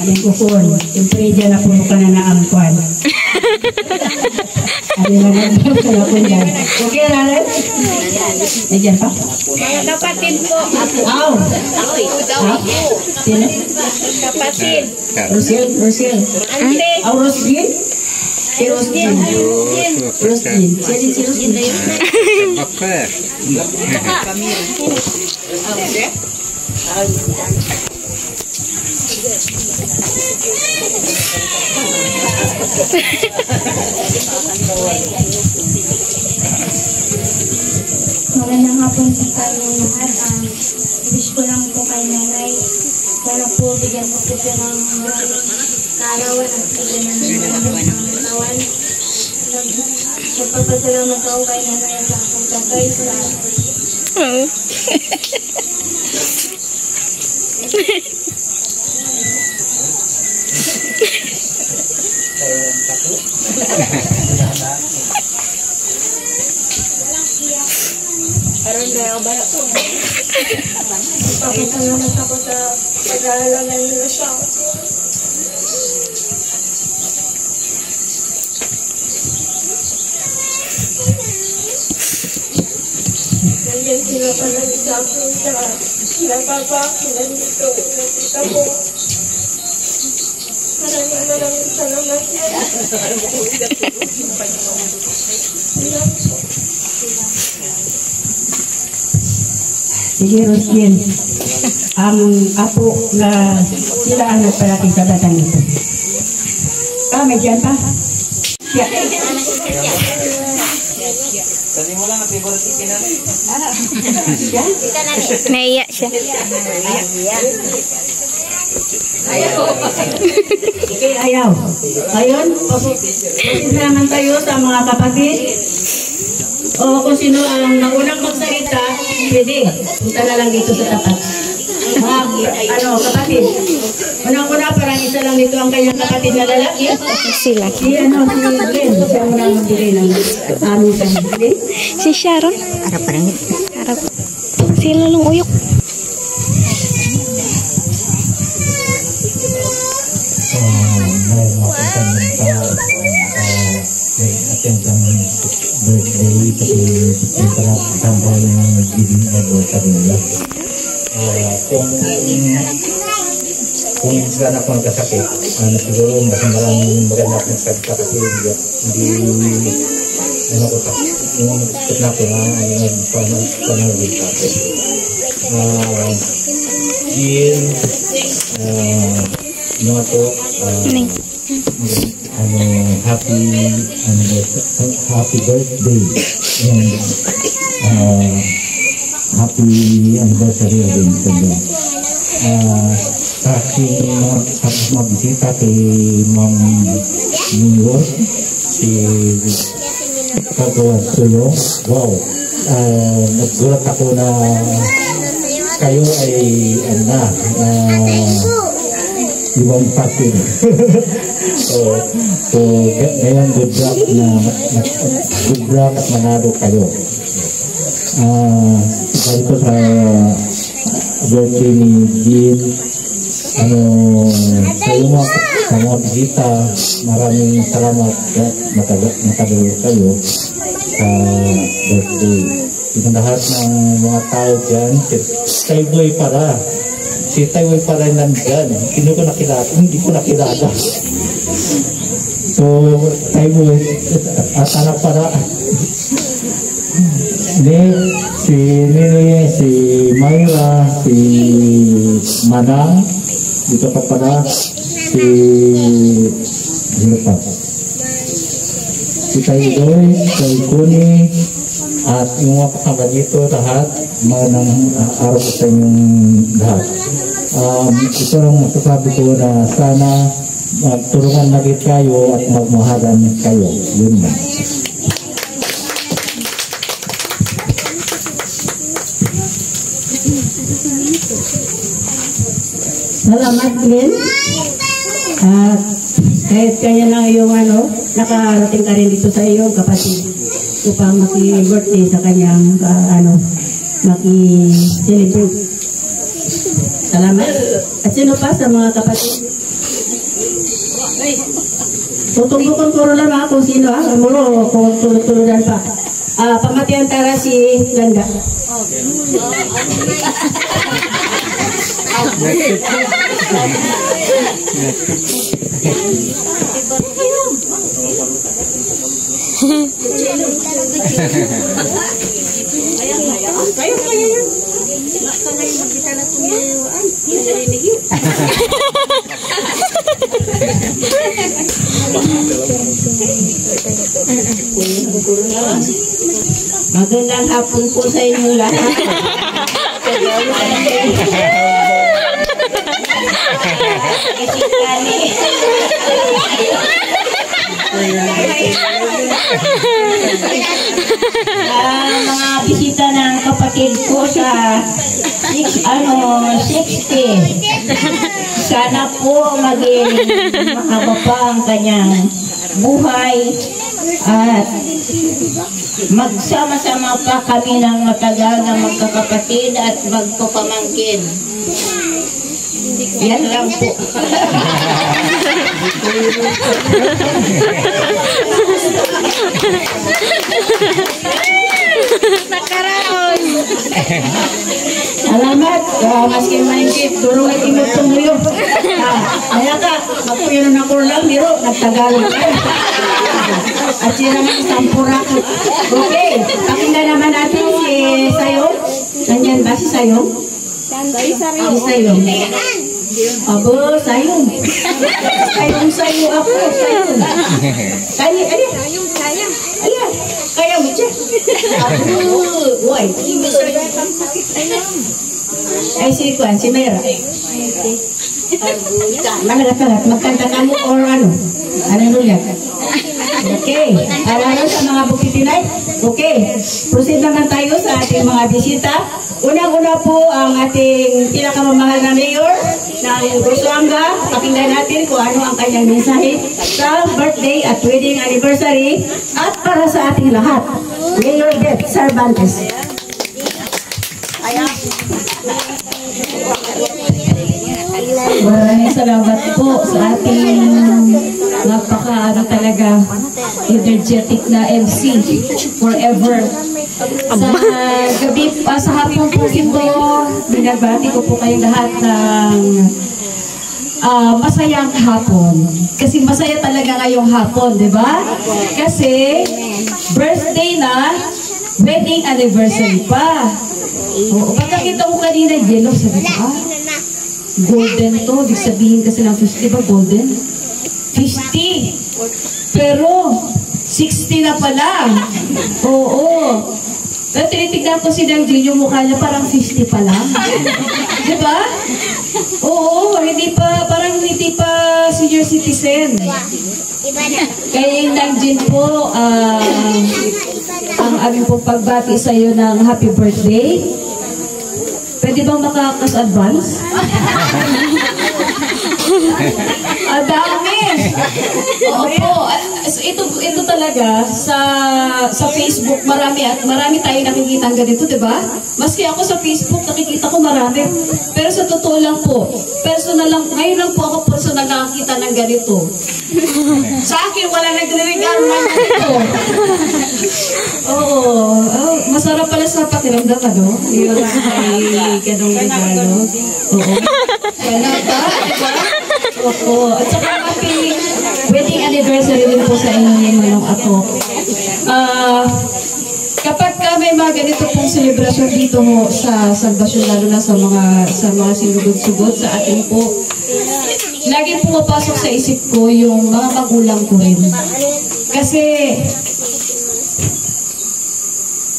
Alin ko po. Siyempre dyan na puno ka na naangkwan. Alin na nagpap sa lapon dyan. Okay, Ralan? May dyan pa? Mga kapatid po. Aw! Sino? Kapatid. Rosel. Ante. Aw, Rosgin? Si Rosgin. Rosgin. Si Rosgin. Bakar. Magandang hapon sa kanyang lahat. Wish ko lang po kay nanay. Sana po bigyan mo po siya ng maraming kaarawan at bigyan ng katawan. Nagpapasalamat ako kay nanay sa akong tatay. Parang dahil ba ako. Papasalamat ako sa pag-aalaga nila siya. Nandiyan sila palagi sa akin sila papa, sila dito, nakita ko. Maraming salamat. Sige, Roskin. Ang apo na sila ang nagpalaki sa batang ito. May dyan pa? Siya. Sabi mo lang ang favorite chicken na. Naiya siya. Ayaw. Ayun, naman kayo sa mga kapatid. O kung sino ang naunang magsalita, pwede. Punta na lang dito sa tapat. Kapatid. Unang-una, parang isa lang dito ang kanyang kapatid na lalaki. Sila. Si Glenn. Siya unang magbigay ng aming sahihin. Si Sharon. Harap pa rin. Harap. Sila lang uyok. Birthday kasi interruptan ko yung giving anniversary nila. Kung saan ako nagkasakit, siguro mas maraming maganda akong sagta kasi hindi nakutak. Yung sakit na ako na panawid ako. Yung ako, happy birthday and happy anniversary din sa inyo. Sa aking mga bisita kay Ma'am Mayor, si Kagawad Suyo. Wow! Nagsulat ako na kayo ay ibang patin. So ngayon good luck at manado kayo. Dito sa birthday ni Jean, sa mga bisita, maraming salamat at nakadalo kayo sa birthday. Yung lahat ng mga tao dyan, si Taiboy para nandyan. Hindi ko nakilala. So, Taiboy, at anak para. Si Nini, si Mayra, si Manang, dito ka pala, si Taiboy, si Kuni, at yung mga kasama dito lahat, magandang araw sa inyong lahat. Ito lang masasabi ko na sana magtulungan lagi kayo at magmahalan kayo. Yun lang. Salamat din. At kahit kanya lang yung nakarating ka rin dito sa iyo, kapatid, upang maki-birthday sa kanyang maki-celebrate. Salamat. At sino pa sa mga kapatid? Tutungkukon ko lang kung sino muro kung tulad-tuludan pa. Pamatihan tara si Ganda. Magandang hapon po sa inyo lahat. Mga bisita ng kapatid ko sa 60. Sana po maging mahaba pa ang kanyang buhay at magsama-sama pa kami ng matagal na magkakapatid at magpapamangkin. Yan lang po. Salamat. Maski maingkit, turong ay imutong niyo. Kaya ka, magpuyo na ko lang, niro, nagtagalog ka. At siya naman isang purakot. Okay, pakinggan naman natin si Sayong. Nandiyan ba si Sayong? Si Sayong. Abo, Sayong. Sayong ako. Sayong. Kaya mo siya. Why? Ay, si Kwan, si Mayra. Malagat-lagat, magkanta ka mo or ano? Ano nulat? Okay. Para sa mga Bukidinay? Okay. Proceed naman tayo sa ating mga bisita. Unang-una po ang ating pinakamamahal na mayor ng Busuanga. Pakinggan natin kung ano ang kanyang mensahe sa birthday at wedding anniversary at para sa ating lahat. Mayor Beth Cervantes. Maraming salamat po sa ating talaga energetic na MC forever. Sa gabi, sa hapon po ito, binabati ko po kayong lahat ng masayang hapon. Kasi masaya talaga ngayong hapon, di ba? Kasi birthday na, wedding anniversary pa. O, pagkakita ko kanina, yellow, sabi ko, golden to. Ibig sabihin kasi ng 50 ba, golden? 50. Pero, 60 na pala. Oo. Pero tinitignan ko si Dang Jin, yung mukha niya parang 50 pa lang. Diba? Oo, parang hindi pa senior citizen. Kaya yung Dang Jin po, ang aming pong pagbati sa iyo ng happy birthday. Pwede bang makakas-advance? Dami! Opo. Ito talaga, sa Facebook, marami tayo nakikita ng ganito, diba? Maski ako sa Facebook, nakikita ko marami. Pero sa totoo lang po, personal lang, ngayon lang po ako personal nakakita ng ganito. Sa akin, wala nagre-regalo ng ganito. Oo. Masarap pala sa pakiramdam, ano? Yung ay ganong regalo. Oo. Wala ba? Diba? Oo. At saka happy wedding anniversary din po sa inyo ni Manong Atok. Kapag may mga ganito pong celebration dito sa Salvation, lalo na sa mga sinugod-sugod sa atin po, lagi pumapasok sa isip ko yung mga magulang ko rin. Kasi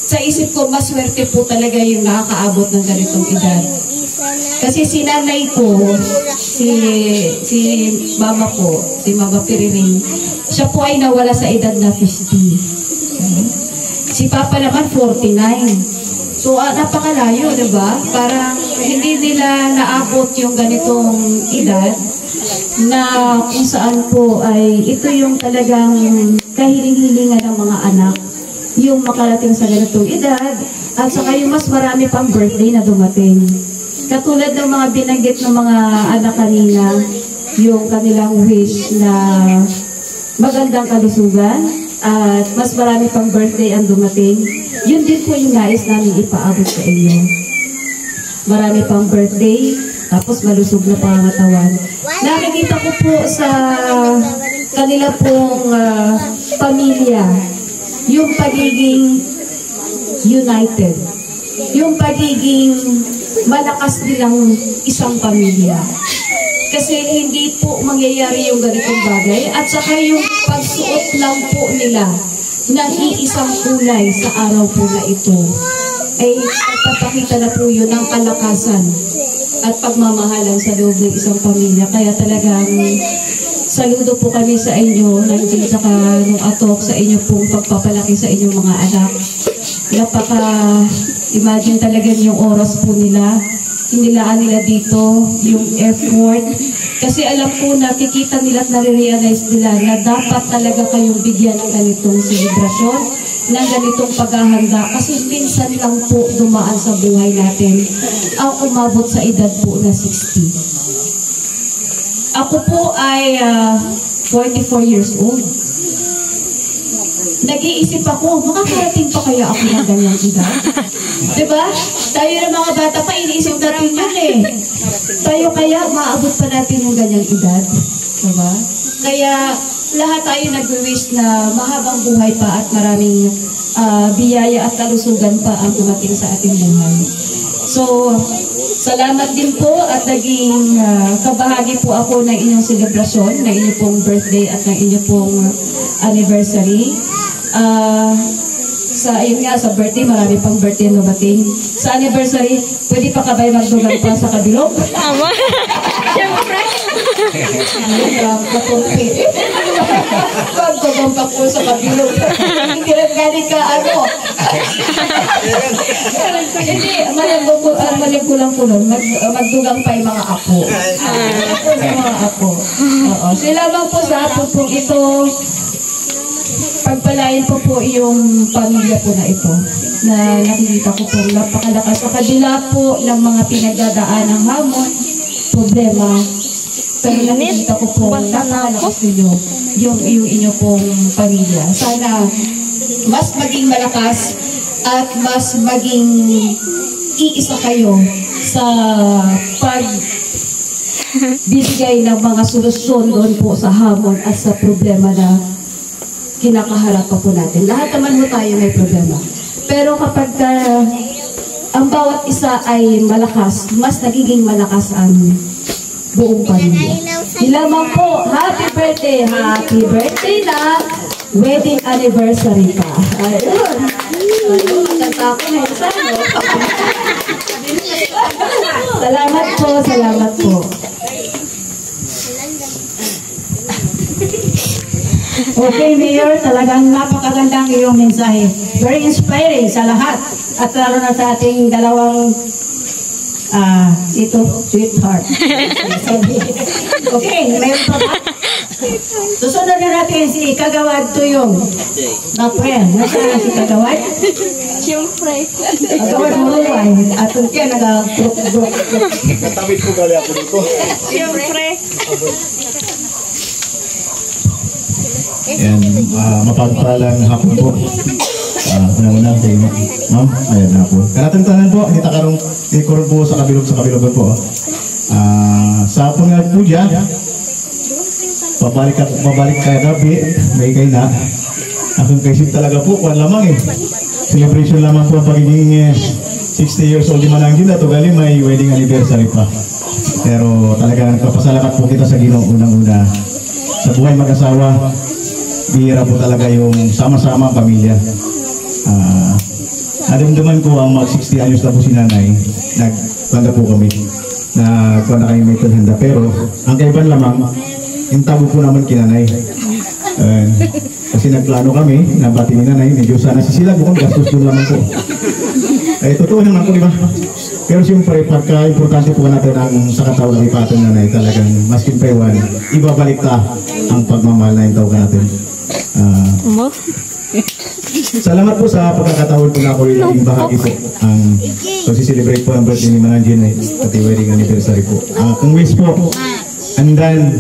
sa isip ko, maswerte po talaga yung nakakaabot ng ganitong edad. Kasi si nanay ko, si mama ko, si Mama Piriring, siya po ay nawala sa edad na 50. Si Papa naman 49. So napakalayo, diba? Parang hindi nila naabot yung ganitong edad na kung saan po ay ito yung talagang kahiling-hilingan ng mga anak, yung makarating sa ganitong edad, at saka yung mas marami pang birthday na dumating. Katulad ng mga binanggit ng mga anak kanina, yung kanilang wish na magandang kalusugan at mas marami pang birthday ang dumating, yun din po yung nais namin ipaabot sa inyo. Marami pang birthday, tapos malusog na pangatawan. Nakikita ko po sa kanila pong pamilya, yung pagiging united, yung pagiging malakas nilang isang pamilya. Kasi hindi po mangyayari yung ganitong bagay. At saka yung pagsuot lang po nila ng iisang kulay sa araw po na ito, ay nagpapakita na po yun ng kalakasan at pagmamahalan sa loob ng isang pamilya. Kaya talagang saludo po kami sa inyo, nandiyan saka nung Atok, sa inyo pong pagpapalaki sa inyong mga anak. Imagine talaga yung oras po nila, inilaan nila dito, yung effort. Kasi alam ko, nakikita nila at nare-realize nila na dapat talaga kayong bigyan ng ganitong selebrasyon, ng ganitong paghahanda. Kasi minsan lang po dumaan sa buhay natin ang umabot sa edad po na 60. Ako po ay 44 years old. Nag-iisip ako, makakarating pa kaya ako ng ganyang edad? Diba? Tayo na mga bata pa, iniisip natin yun eh. Tayo kaya, maabot pa natin yung ganyang edad? Diba? Kaya, lahat tayo nag-wish na mahabang buhay pa at maraming biyaya at kalusugan pa ang dumating sa ating buhay. So, salamat din po at naging kabahagi po ako ng inyong selebrasyon, ng inyong pong birthday at ng inyong pong anniversary. Sa birthday, marami pang birthday na bating. Sa anniversary, pwede pa kabay magdugan pa sa kabilog? Tama. Siyempre. Magdugan pa po sa kabilog. Hindi rin gani ka, ano? Hindi, malig ko lang po nun. Magdugang pa yung mga apo. Mga apo. Sila lang po sa apo po ito. Pagpalain po yung pamilya po na ito na nakikita ko po napakalakas sa kabila po ng mga pinagdadaan ng hamon, problema, pero nakikita ko po napakalakas ninyo yung inyo pong pamilya. Sana mas maging malakas at mas maging iisa kayo sa pagbibigay ng mga solusyon doon po sa hamon at sa problema na kinakaharap pa po natin. Lahat naman mo tayo may problema. Pero kapag ang bawat isa ay malakas, mas nagiging malakas ang buong pamilya. Lamang po, happy birthday na wedding anniversary pa. Ayun. Magkanta ko na isa, no? Salamat po. Okay, Mayor, talagang napakagandang iyong mensahe. Very inspiring sa lahat. At lalo na sa ating dalawang sweetheart. Okay, mayroon pa ba? Susunod na natin si Kagawad Tuyong. Na-friend. Nasaan si Kagawad? Siyempre. Kagawad Muruay. At kaya nag-group. Katawid ko gali ako dito. Siyempre. And mapagpalang hapon po. Unang-unang kay ma'am. Ayan na po. Kanatantanan po, kita karong ikoron po sa kabilog po. Sa hapon nga po dyan, pabalik kaya gabi, may kay na. Akong kaisip talaga po, kuwan lamang eh. Celebration lamang po pagiging 60 years old di mananggin na to gali may wedding anniversary pa. Pero talagang papasalamat po kita sa Ginoo unang-una. Sa buhay mag-asawa, bihira po talaga yung sama-sama pamilya. Nadamdaman ko ang mag-60 anyos na po si nanay, nagtanda po kami, nagkuha na kayo may handa. Pero ang kaiban lamang, yung tabo po naman kinanay. Kasi nagplano kami, nabati ni nanay, medyo sana sisilag po, gastos doon lamang po. Totoo naman po, di ba? Pero siyempre, pagka-importante po natin ang sa katawang ng ipatan nanay, talagang maskin pewan, ibabalik ta ang pagmamahal na yung tawag natin. Salamat po sa pagkakataon po na ako yung bahagi po ang pag-celebrate po ang birthday ni Manang Jean at wedding anniversary po. Kung wish po, andan,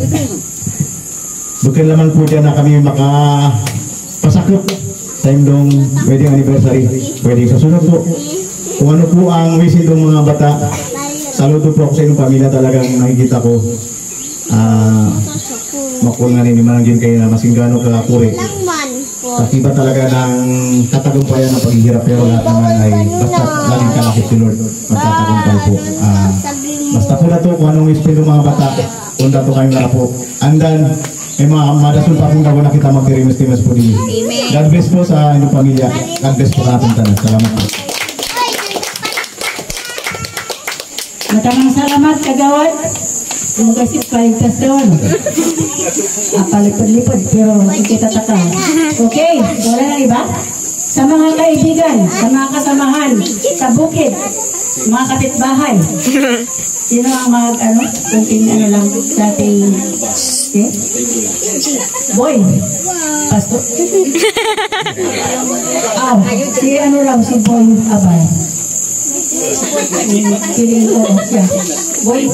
bukan lamang po dyan na kami makapasakot sa imong wedding anniversary, wedding sa sunod po. Kung ano po ang wish ng mga bata, saludo po ako sa inyong pamilya, talagang nakikita ko makuha nga ni Manang Jean kayo na masinggano kakuri. Kakiba talaga ng katagumpayan ng paghihirap, pero lahat naman ay basta laging kalakit si Lord magtatagumpay po. Basta po na to kung anong wish ng mga bata, punta po kayong na po. And then, may mga madasun pa kung gawa na kita magtirimas-timas po din. God bless po sa inyong pamilya. God bless po sa ating tanan. Salamat po. Matamang salamat, Kagawad. Kung kasi paligtas doon. Palipad-lipad, pero kita taka. Okay, wala na iba? Sa mga kaibigan, sa mga kasamahan, sa bukid, Mga kapitbahay. Sino ang kunting lang sa ating Boy. Pastor. Si si Boy Abay. Piling ko siya. Boy.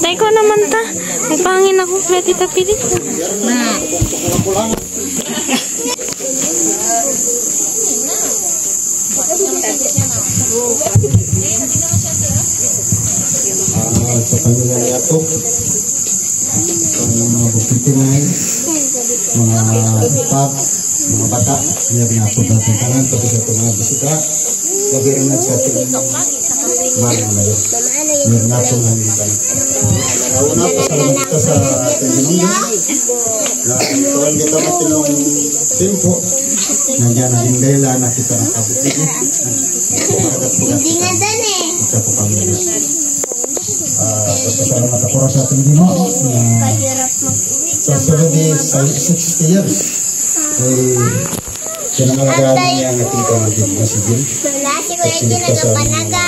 Dahil ko naman ta. May pangin ako. Kaya tita pilit ko. Sa kanila ni Atok, mga bukitinan, mga pag, mga bata, meron na po natin kanan, tapos ito mga bisita, labirin na sa ating mahal na yun. Meron na po namin kanan. Una, pasalamat ka sa ating Diyos, na kawan kita matilong tempo, nandiyan naging dahilan na kita nakabutig. Hindi nga dan eh. Ika po kami Diyos. Pasalamat ako sa ating Ginoo sa sunod 60 years ay kinamalagaan niya ang ating pamagin na sigil at sinip ka sa problema.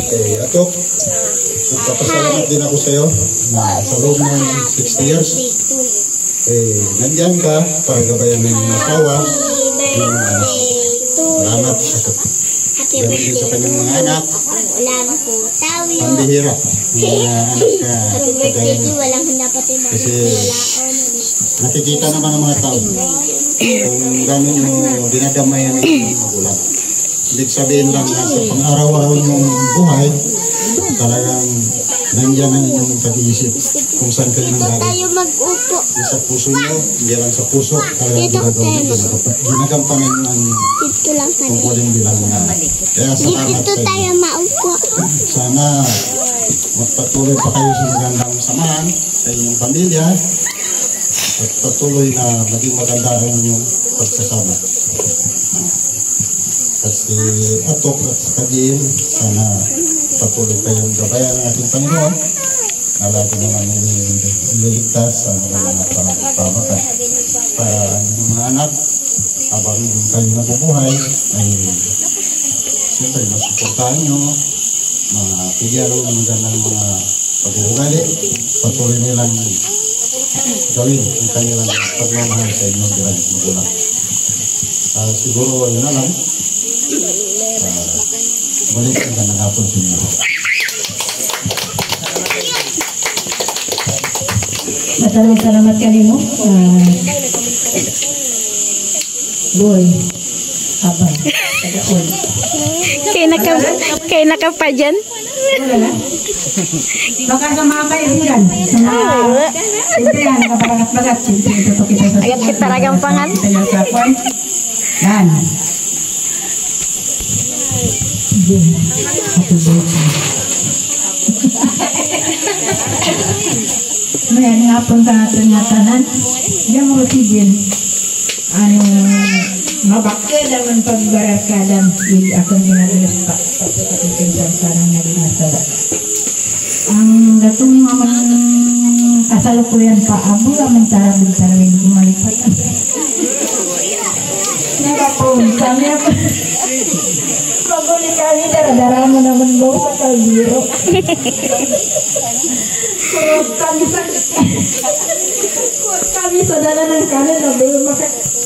Kay Atok, magpapasalamat din ako sa iyo na sa loob ng 60 years nandyan ka para gabayan ng mga asawa ng mga anak. Salamat sa Atok. Ganun din sa kanyang mga anak, pambihira, mga anak ka kagaya niya. Kasi nakikita naman ng mga tao kung gano'n mo dinadamayan ng mga magulang. Hindi sabihin lang na sa pang-araw-araw ng buhay, talagang nandiyan ang inyong pag-iisip kung saan kayo nang galing. Sa puso nyo, hindi lang sa puso, talagang ginagampanan ng tungkulin bilang mga anak. Kaya salamat sa inyo. Sana magpatuloy pa kayo sa magandang samahan sa inyong pamilya at patuloy na maging maganda ang inyong pagsasama. At si Atok at si Kagin, sana patuloy kayong gabayan ng ating Panginoon na lagi naman ililigtas sa mga pamakan para yung mga anak habang kayo nabubuhay ay siyempre masuportahan nyo, mga pigyaro ng magandang mga pag-uugali, patuloy nilang gawin ang kanilang pagmamahal sa inyo bilang magulang. Siguro yun na lang. Balik ang ganang hapon sa inyo. Maraming salamat kanimo. Boy Abay. Kaya naka pa dyan? Baka sa mga kaibigan. Sa mga kaibigan, nakabagat-bagat. Agad kita ragampangan. Yan. Happy birthday. Ngayon nga punta natin nga tanan. Diyan mo tigil. Mabakya naman pagbarakadan. Hindi akong ginagalas pa. Pagkakatikin sa sarang naginasawa. Ang datong mga kasalukuyan pa. Abo naman tarabing kumalipat. Nakapun. Kami ako. Magulit kami. Daradara mo naman daw sa kalbiro. Kurot kami sa dala ng kanan na bayo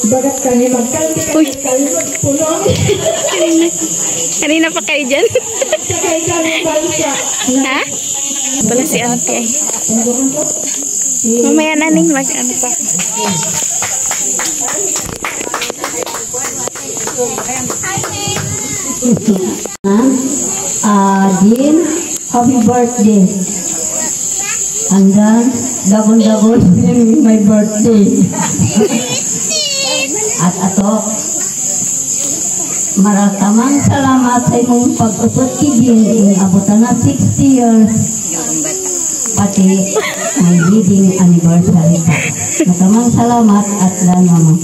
bagat kami magkalbi kami magpuno. Kanina pa kayo dyan? Sakay kami balsa. Ha? Bala si ate. Mamaya naning mag-ano pa. Jean, happy birthday. Hanggang dagon-dagon my birthday. At Atok, maraming salamat sa imong pag-upot kibin abutan na 60 years. Pati ang wedding anniversary pa. Maraming salamat at lama.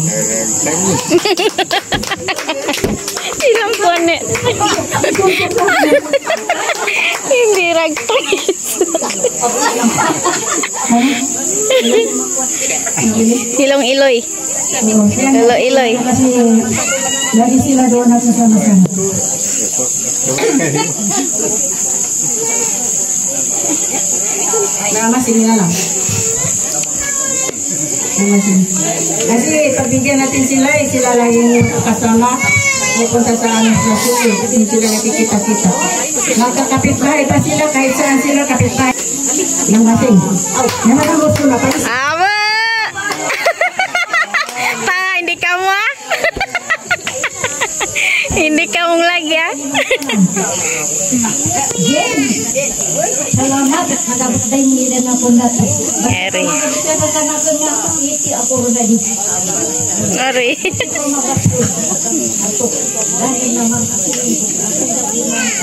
Ilang buwan eh. Hindi ragpangis. Silong Iloy. Hello, Iloy. Kasi lagi sila doon nagsasama-sama. Namasin nila lang. Namasin. Kasi pagbigyan natin sila, sila lagi yung kasama. Pupunta sa anak na suyo. Hindi sila nakikita-kita. Magkakapit-bahay pa sila kahit saan sila kapit-bahay. Namasin. Naman ang gusto na. Ama! Tanga, hindi ka mo ah. Hindi ka mong lagi ah. Salamat. Nakabot tayo nila na po natin. Eri. Ako rin na dito. Eri. Dahil naman ako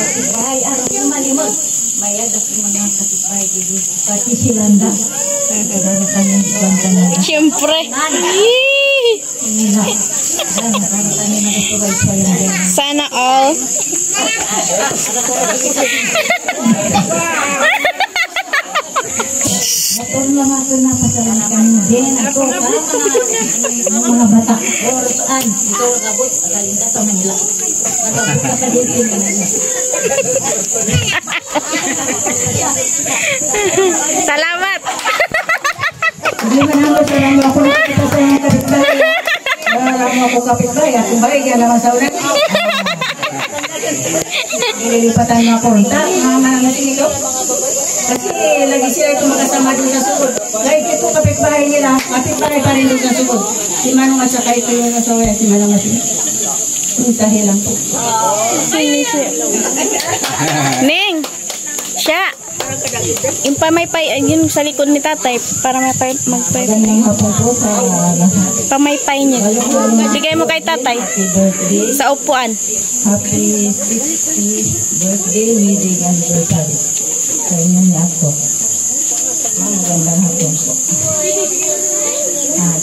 kapitbahay. Araw na malimot. Mayad ako mga kapitbahay. Pati silanda. Siyempre. Sana all. Na pasalamatan din ako mga bata oran ito abot galing ka sa Manila nagabot ka din Salamat. Hindi man ako salamat ako nakita sa mga kapitbahay. Alam mo ako kapitbahay. At kung balik yan naman sa ulan. Nililipatan mo ako. Mga manangasin ito. Kasi lagi sila ito makasama doon sa sugod. Like ito kapitbahay nila. Kapitbahay pa rin doon sa sugod. Si Manong at saka ito yung nasawaya. Si Manong at Isahe lang po. Ning! Siya! Yung pamaypay, yun sa likod ni tatay, para magpay. Pamaypay niya. Bigay mo kay tatay. Sa upuan. Happy 60th birthday wedding anniversary sa inyo niya ako. Magandang hapon po.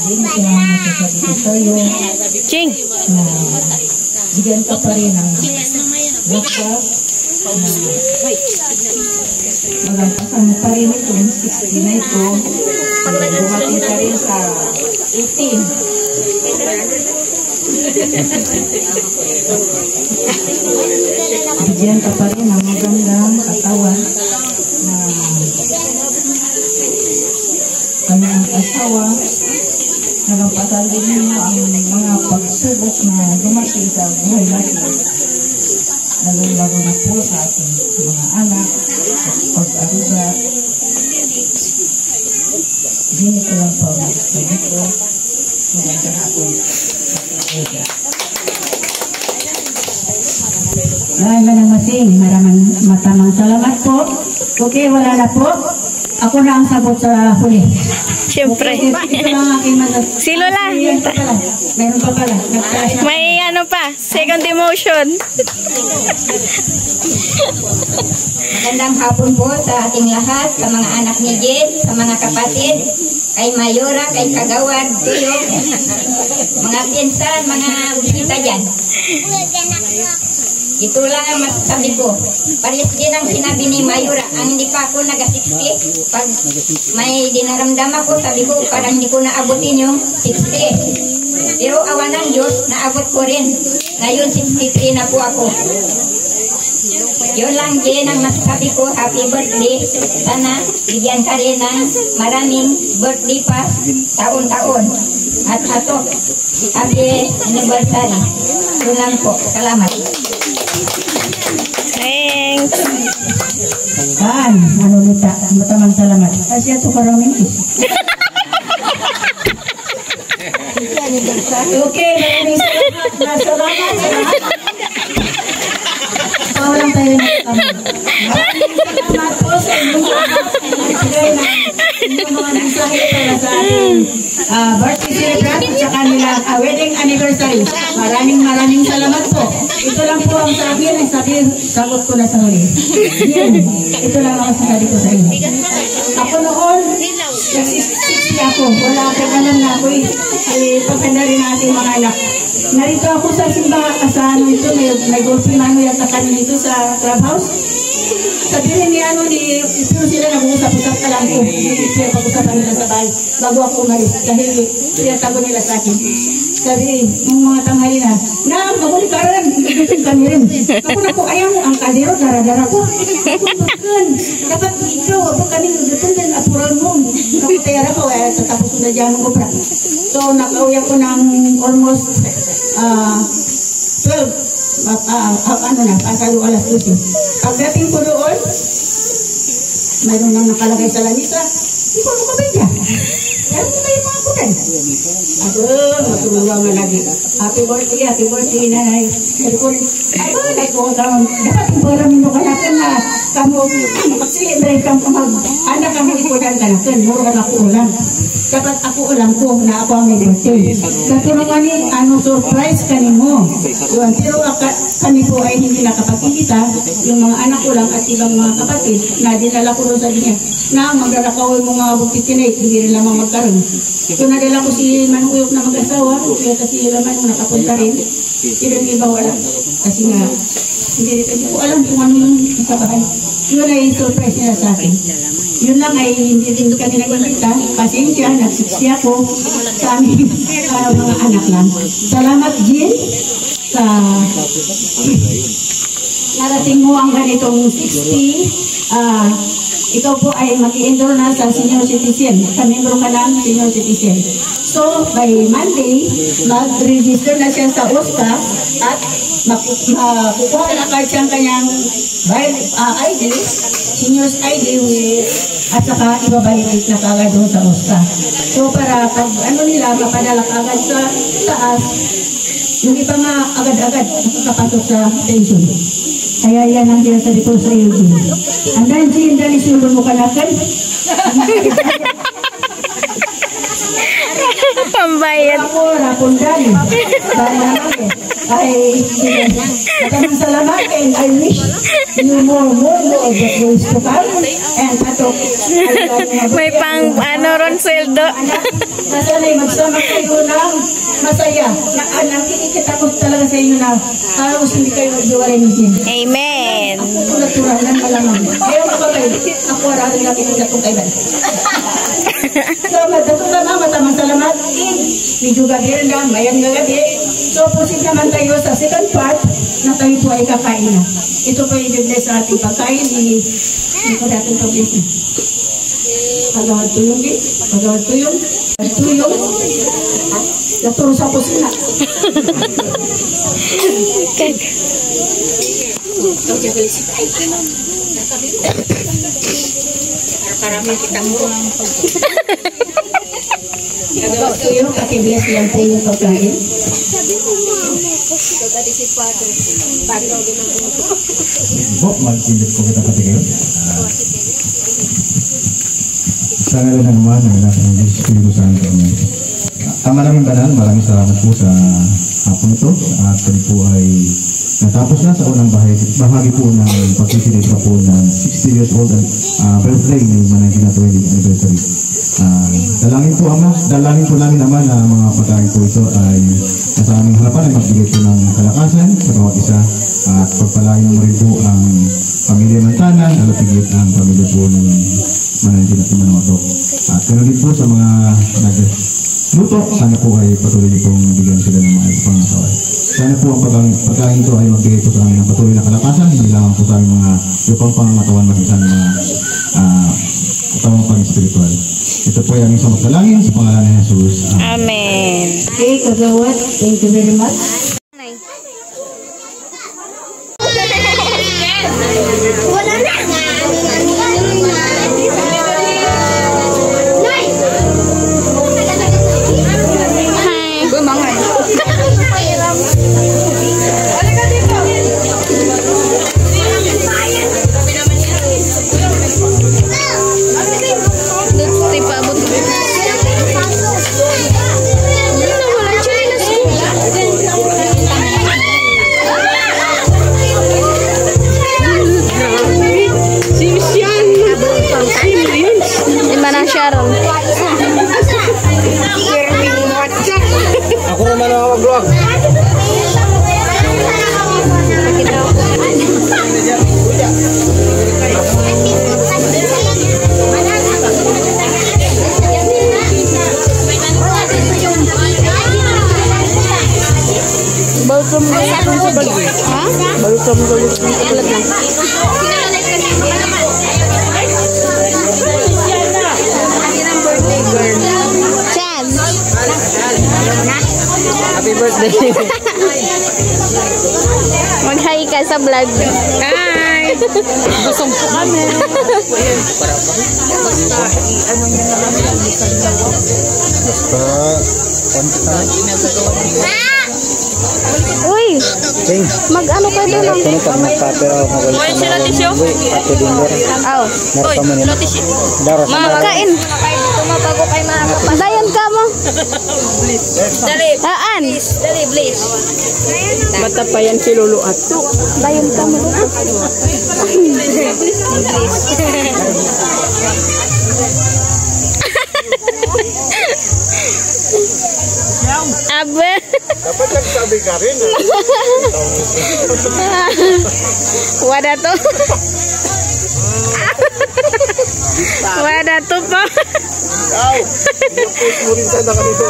Din ko na masasabi ko sa iyo Ching! na bigyan ka pa rin ng backup na magampasan pa rin ito 60 na ito dumating ka rin sa 18 bigyan ka pa rin ng magandang katawan na kanyang asawa nalampasan din ninyo ang mga pagsubok na dumating sa buhay natin lalo na po sa ating mga anak at pag-aruga hindi ko lang po dito magandang hapon maraming masing maraming salamat po. Okay, wala na po. Ako na ang sagot sa huli. Siyempre. Si Lola. Meron pa pala. May ano pa, second emotion. Magandang hapon po sa ating lahat, sa mga anak ni Jen, sa mga kapatid, kay Mayora, kay Kagawad, Tuyong, mga pinsan, mga bisita dyan. Ito lang ang masasabi ko. Parehas din ang sinabi ni Mayura. Ang hindi pa ako nag-60. Pag may dinaramdam ako, sabi ko, parang hindi ko naabutin yung 60. Pero awa ng Diyos, naabot ko rin. Ngayon, 63 na po ako. Yun lang din ang masasabi ko. Happy birthday. Sana bigyan ka rin ng maraming birthday pa taon-taon. At ato, happy anniversary. Yun lang po. Salamat. Thanks. Ano nita? Matamang salamat. Kasi ito karaming okay, maraming salamat. Salamat sa lahat. Walang tayo ng kasama. Maraming salamat po sa inyong lahat. Nagbigay ng mga mensahe para sa ating birthday celebrant at saka nilang wedding anniversary. Maraming salamat po. Ito lang po ang sa akin. Sagot ko na sa huli. Yan. Ito lang ang sasabi ko sa inyo. Ako noon, nag-60 ako. Wala akong alam na ako eh. Pagkanda rin natin mga anak. Narito ako sa simbahan. Sa ano ito, may golfing namin at sa kanil dito sa clubhouse. Sabihin ni ito sila nag-uusap alam ko, kaya pag-usapan nila sa bahay, bago ako umalis, dahil tinatago nila sa akin. Sabi, yung mga tanghali na, magulit ka rin, gugutin ka rin. Ako na po, ayaw mo, ang kaldero, dara-dara ko. Ako bakit, dapat ikaw, abang kami, gugutin din, apuran mo. Kapatera ko, tatapos ko na dyan ng obra. So, nakauwi ako ng almost 12, pasalo alas 12. Pagdating ko doon, mayroon nang nakalagay sa lanisa, hindi ko makabigyan. Kaya mo na yung mga kutan. Ako, matulungan mo lagi. Happy birthday, nanay. Sabi ko, dapat iparamin mo kanakan na kamu, magsilibre kang anak kang ikudan kanakan, muro ka na ako ulang. Dapat ako ulang ko na ako ang may birthday. Katulungan ni, surprise kanin mo. Yun, pero kami po ay hindi nakapagkikita, yung mga anak ko lang at ibang mga kapatid na dinala ko doon sa niya na maglalakawin mo mga buktitinay, hindi rin lamang magkaroon. So nadala ko si Manuyok na mag-asawa, kaya kasi laman mo nakapunta rin, pero yung iba wala. Kasi nga, hindi ko alam kung ano yung kabahan. Yun ay surprise nila sa akin. Yun lang ay hindi din kami nagkita. Pasensya, nagsiksi ako sa aming mga anak lang. Salamat, Jill, sa narating mo ang ganitong 60. Ikaw po ay mag-i-enroll na sa senior citizen. Kamembro ka ng senior citizen. So, by Monday, mag-register na siya sa OSCA at kukuha na kahit siyang kanyang ID, senior's ID at saka ibabalidate na kagad doon sa OSCA. So, para pag nila, mapadala kagad sa taas, yung iba nga agad-agad nakakapasok sa pension. Kaya yan ang sinasabi ko sa iyo, Jim. Andan, Jim, dali sulong mo kanakan. Pambayad. Ako, rapon dali. Ay, matamang salamat and I wish you more of the ways to come. And patok. May pang ron sweldo. Nasanay, magsama kayo ng masaya. Nakikita ko talaga sa inyo na halos hindi kayo magdiwalay ni Jim. Amen. Ako naturalan malamang. Ayaw ko ba kayo? Ako ararin natin ang datong kailan. Salamat. Datong naman, matamang salamat. Medyo gabi rin lang, mayan nga gabi. So, proceed naman tayo sa second part na tayo po ay kakain na. Ito po yung i-bless sa ating pagkain. Hindi ko dating pag-bless na. Pagawad tuyong, pagawad tuyong. Tuyong. Naturo sa kusina. Para makita mo ang pagkain. Tuyong, pati-bless lang po yung pagkain. Po, mag-init ko kita katigil. Sa ngalan ng Ama, ng Anak, ng Espiritu Santo. Maraming banal, maraming salamat po sa hapon ito. At kami po ay natapos na sa unang bahagi po ng pag-celebrate po ng 60 years old birthday ng Manangina 20th anniversary. Dalangin po Ama, dalangin po namin Ama na mga pagkain po ito ay nasa aming harapan ay magbigay po ng kalakasan sa bawat isa at pagpalain mo rin po ang pamilya Mantanan, alatigit ang pamilya po ng Manangina at Manotok. At ganoon din po sa mga nagluto, sana po ay patuloy pong bigyan sila ng mga pangakaway. Sana po ang pagkain ito ay magbigay po sa amin ng patuloy na kalakasan, hindi lamang po sa aming mga lupang pangangatawan mag-isang mga katawang pang-spiritual. Ito po ay aming samagdalangin sa pangalan ni Jesus. Amen. Okay, kagawad. Thank you very much. Wala na. sa vlog. Hi! Busong po kami. Uy! Mag-ano ka doon? Uy, sila tisyo? Aw. Uy, sila tisyo? Makakain. Tumabago kay mga kapatid. Dayon ka mo. Dali. Haan. Dali, please. Bata pa yan si Lolo at Dayon ka mo. Abe. Dapat nagsabi ka rin. Wada to. Wada to pa. Ikaw, i-post mo rin sana kanito.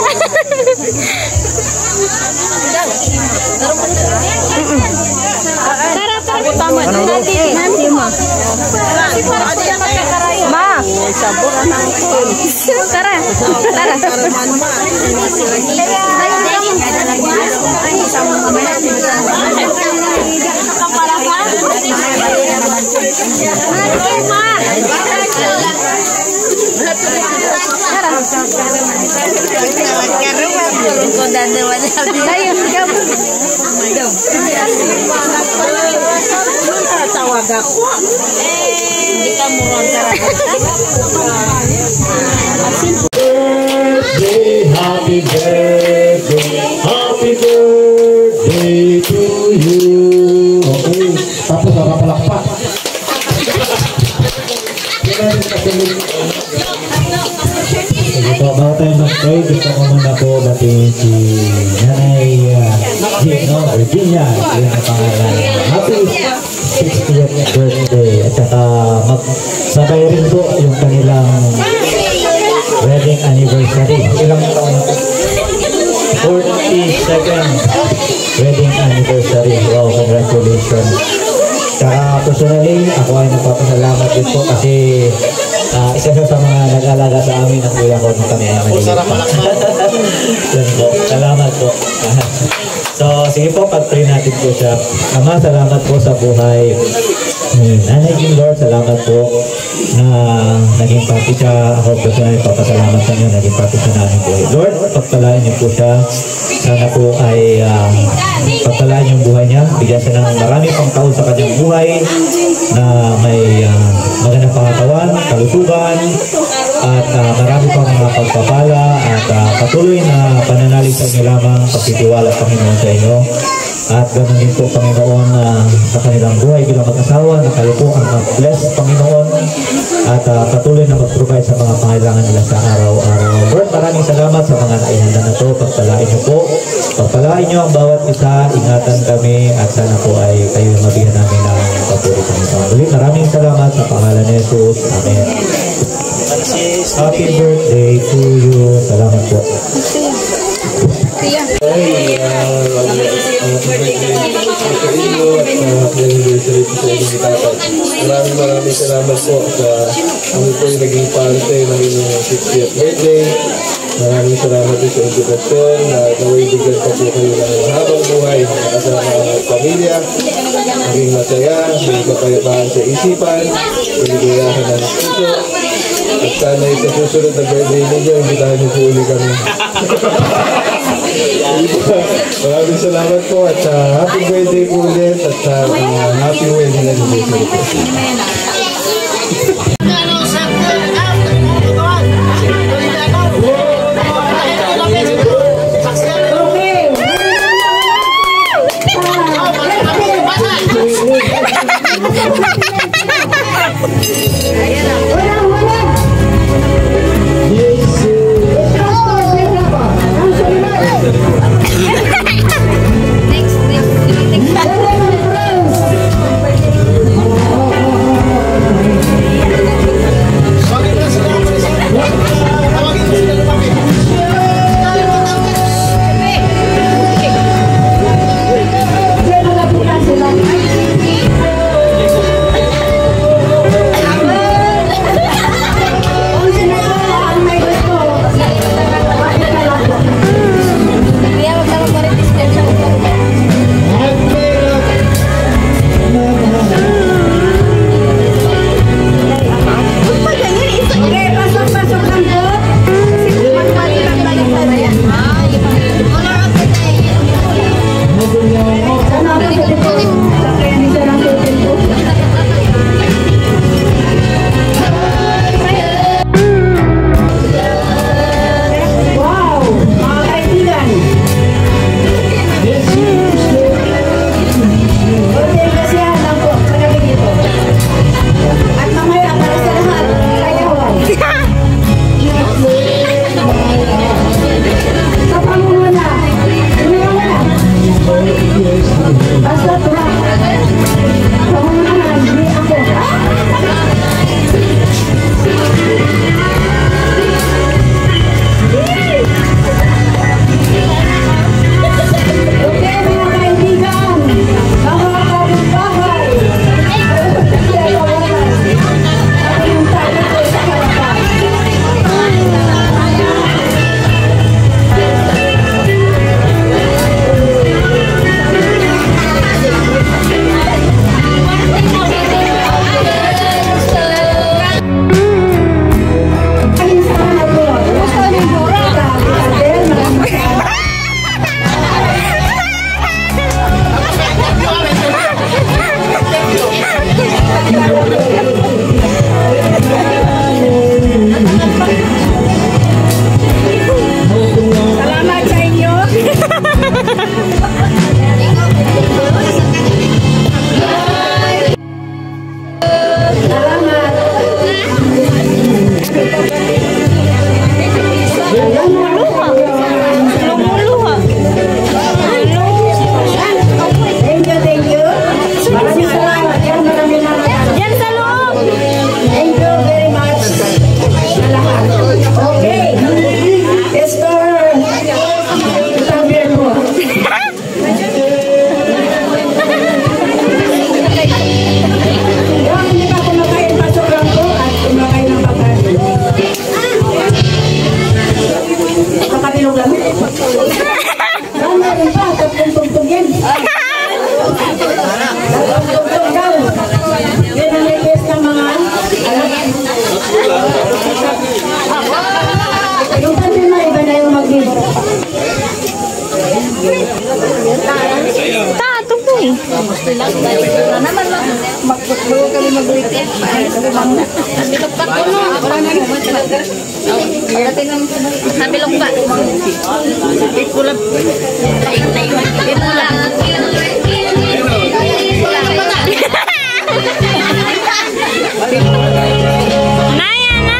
Tara, tara. Tama. Nanti mo. Ma. Tara. Tara. Tawag ako. Hindi ka murang Happy birthday to you. Okay, tapos napapalakpak. Ito, bago tayo mag-pray, gusto ko muna po batiin si Nanay Virginia. Yun ang pangalan. Happy 60th birthday. At saka magsabay rin po yung kanilang wedding anniversary. Ilang taon na po? 42nd wedding anniversary. Wow, congratulations. Saka personally, ako ay nagpapasalamat din po kasi isa sa mga nag-alaga sa amin ang kuya ko nung kami ay maliit. Yan po, salamat po. So, sige po, pag-pray natin po siya. Ama, salamat po sa buhay. Nanay Jean Lord, salamat po na naging pati siya. Ako personally, papasalamat sa inyo, naging pati siya namin po. Lord, pagpalain niyo po siya. Sana po ay pagpalain yung buhay niya. Bigyan siya ng marami pang taon sa kanyang buhay na may magandang pangatawan, kalusugan, at marami pang mga pagpapala at patuloy na pananalig sa inyo lamang, pagtitiwala Panginoon sa inyo. At ganoon din po Panginoon sa kanilang buhay bilang mag-asawa na kayo po ang mag-bless Panginoon at patuloy na mag-provide sa mga pangailangan nila sa araw-araw. Lord, maraming salamat sa mga naihanda na ito. Pagpalain niyo po. Pagpalain niyo ang bawat isa. Ingatan kami at sana po ay kayo mabigyan namin ng papuri Panginoon. Ulit, maraming salamat sa pangalan ni Jesus. Amen. Happy birthday to you. Salamat po. Maraming salamat po sa kami po yung naging parte ng inyong 60th birthday. Maraming salamat din sa invitasyon na naway bigyan pa po kayo ng habang buhay kasama ang pamilya. Maging masaya, may kapayapaan sa isipan, kaligayahan ng puso. At sana sa susunod na birthday ninyo, imbitahan niyo po uli kami. Maraming salamat po at happy birthday po ulit at happy wedding anniversary po. Neng. Wala naman lang. Bago kami mag-greeting. Nabilog ka ko no. Wala na. Nabilog ka. Ikulab. Naya na.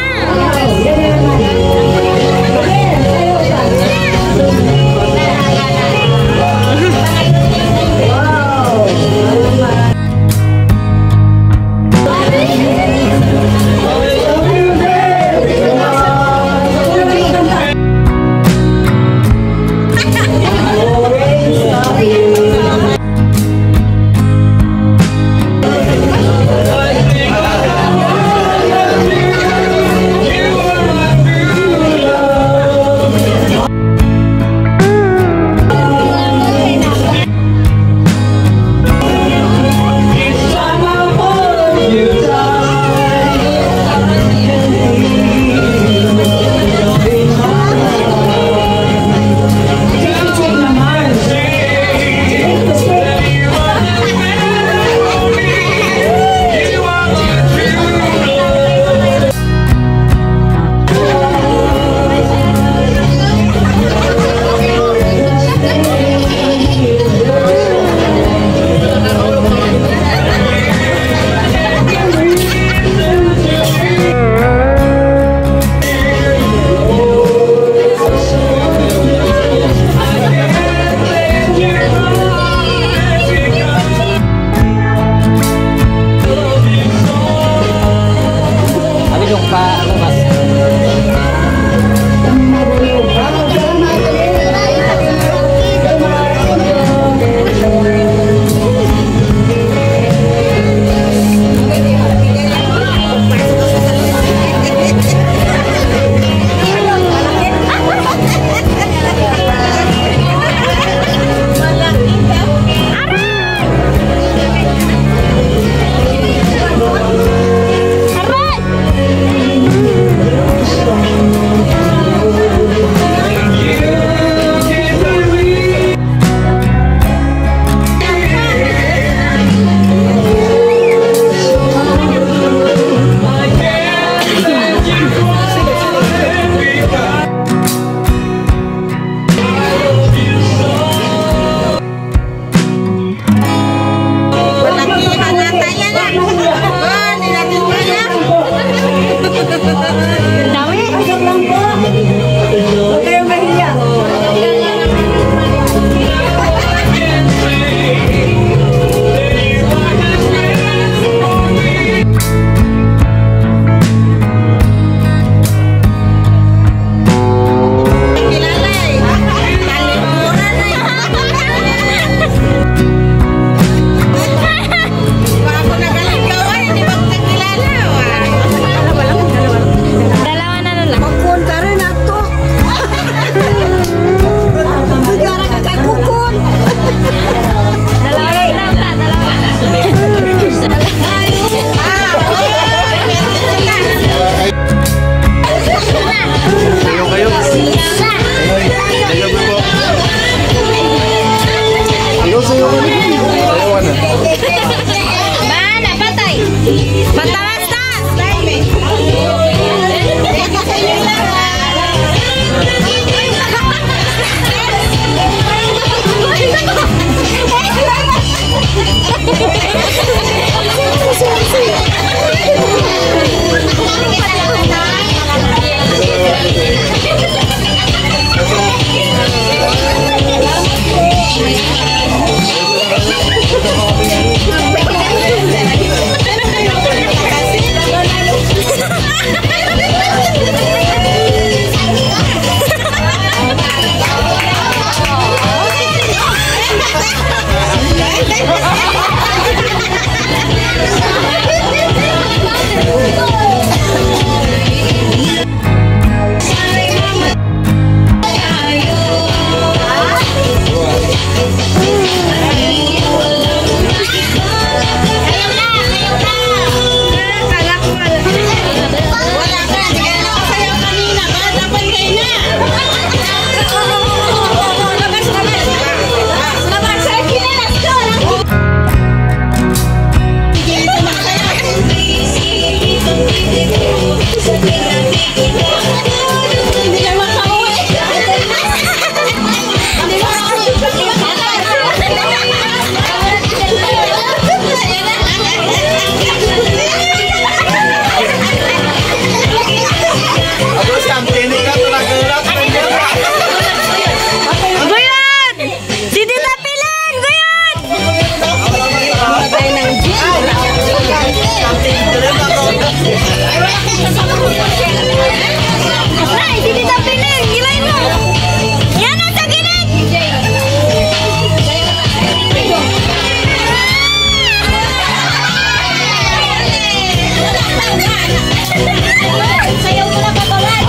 Sayaw mo na kabalan.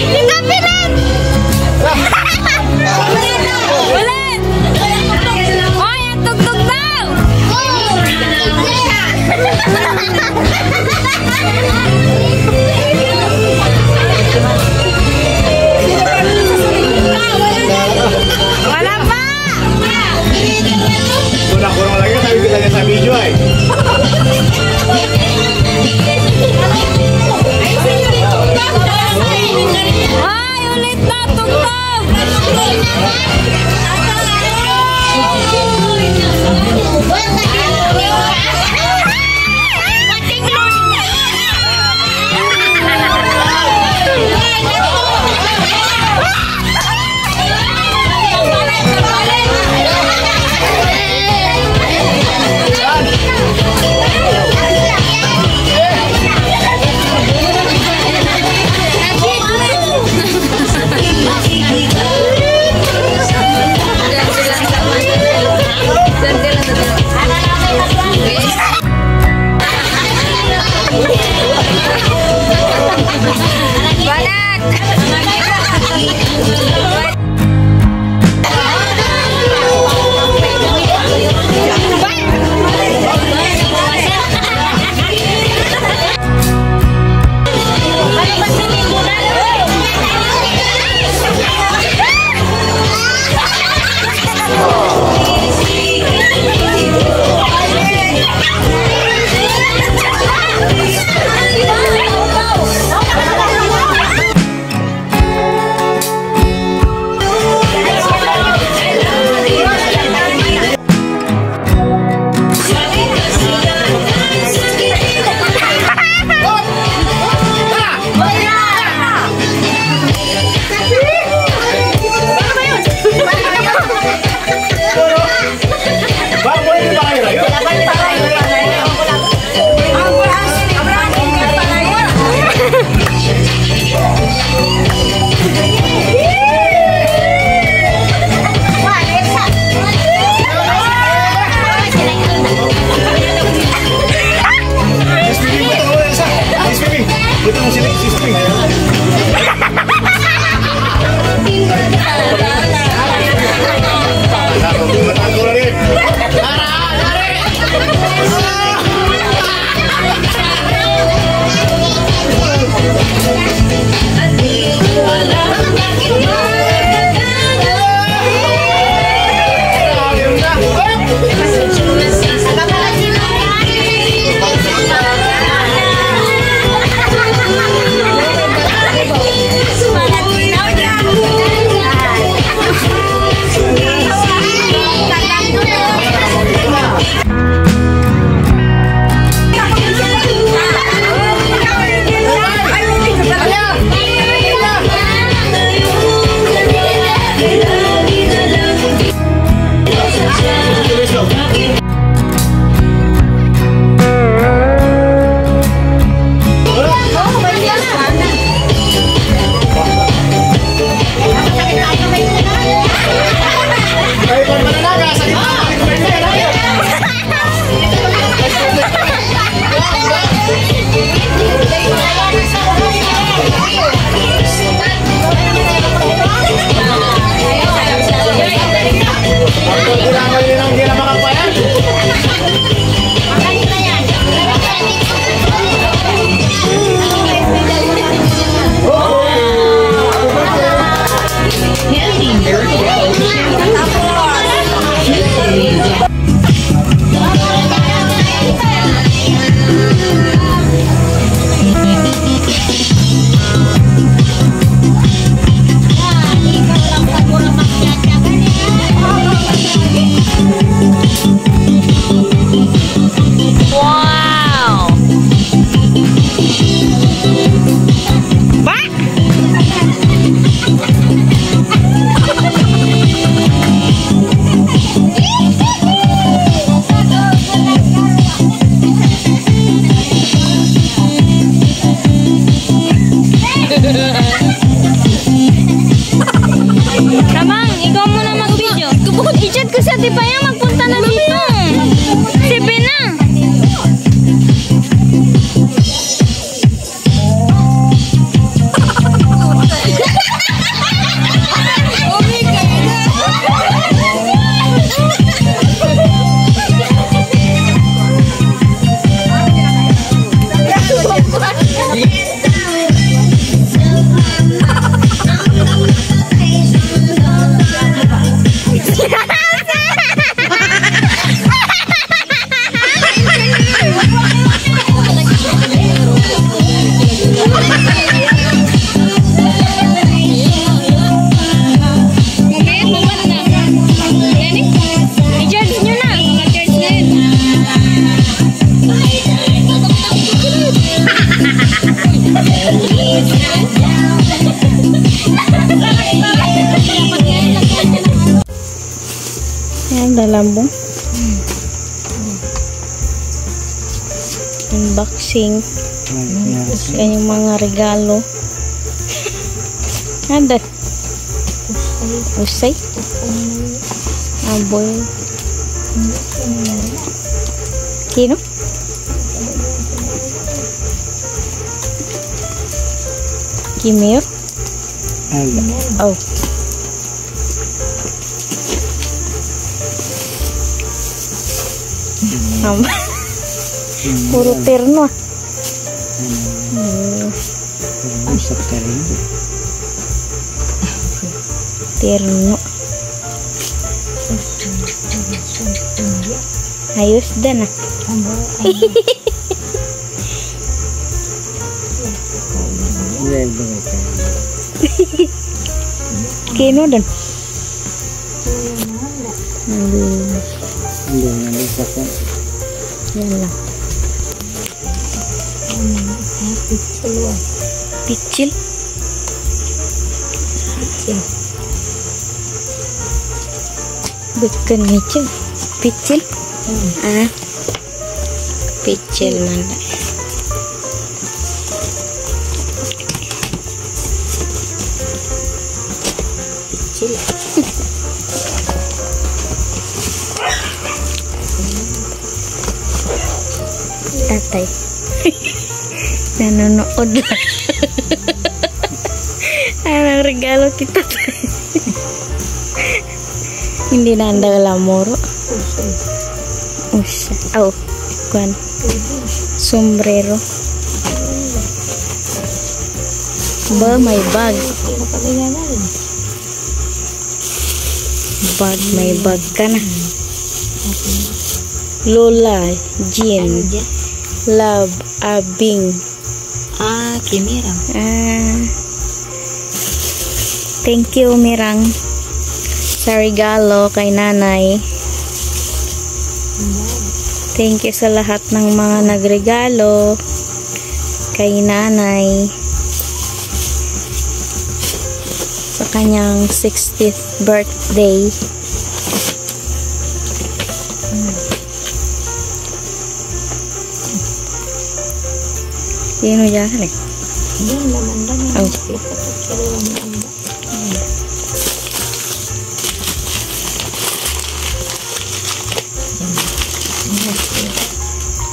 Kita pilat! Ulit! Oy, ang tugtog daw! Wala pa! Kurang-kurang lagi sabi kita sa video ay. Ay, ulit na, tugtog! lambong. Unboxing. Yan yung mga regalo. Ada. Usay. Aboy. Kino? Kimir? Oh. Puro terno. Terno. Ayos dan ah. Kino dan. Yalah. Picil. Bukan picil. Picil. Picil mana? Picil. Tatay. Nanonood lang. Anong regalo kita? Hindi na anda lamoro. Usha. Oh, kuan. Sombrero. Ba, may bag. Bag, may bag ka na. Lola, Jean, Love, Abing. Kimirang. Thank you, Mirang. Sa regalo kay nanay. Thank you sa lahat ng mga nagregalo kay nanay sa kanyang 60th birthday. Sino dyan eh? Oh.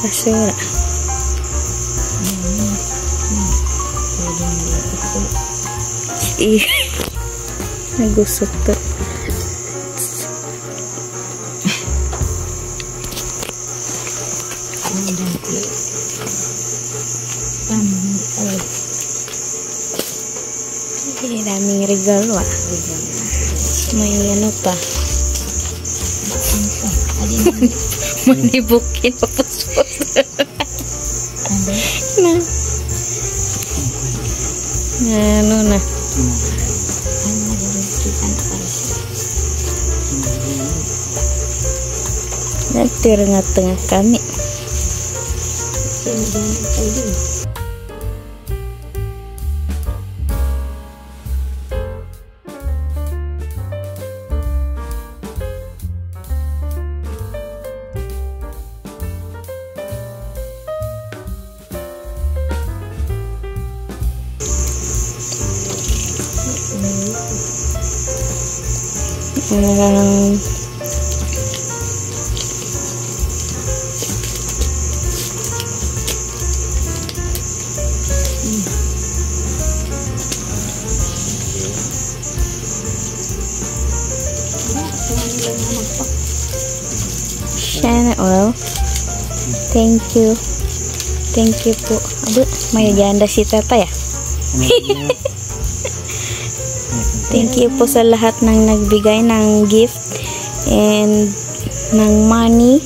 Basura. Nagusok to. Daming regalo ah. May ano pa. Manibukin papus-pus. Ano na. Nagtengah-tengah kami. Sana oil. Thank you. Thank you po. Abu, may ganda si tata ya. Thank you po sa lahat ng nagbigay ng gift and ng money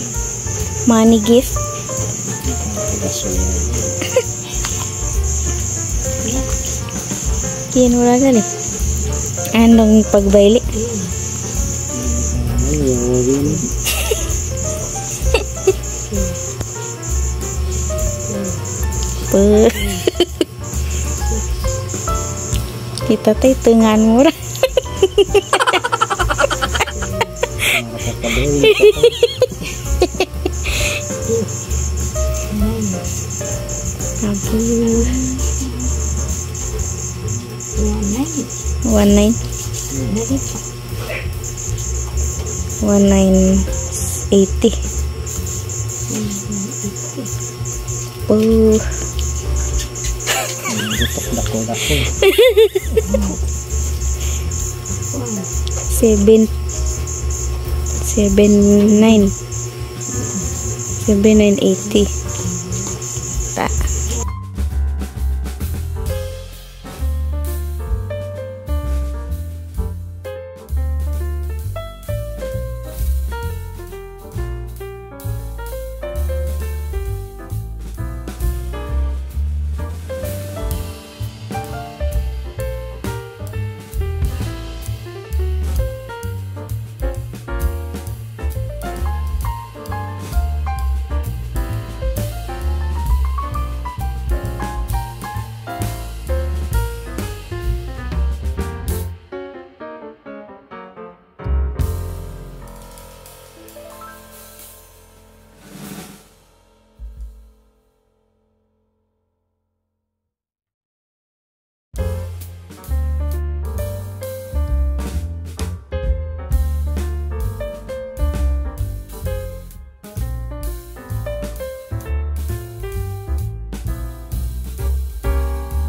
gift. Kinura gali. Andong pagbayli. Kita teh tengan murah. One nine. 1980. Oh. 7980. Ta.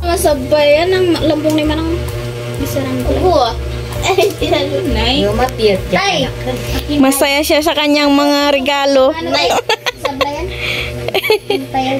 Masabayan ang lambong ni manang bisarang ko. Ay, tinalunay. Tay. Masaya siya sa kanyang mga regalo. Sabayan. Tayo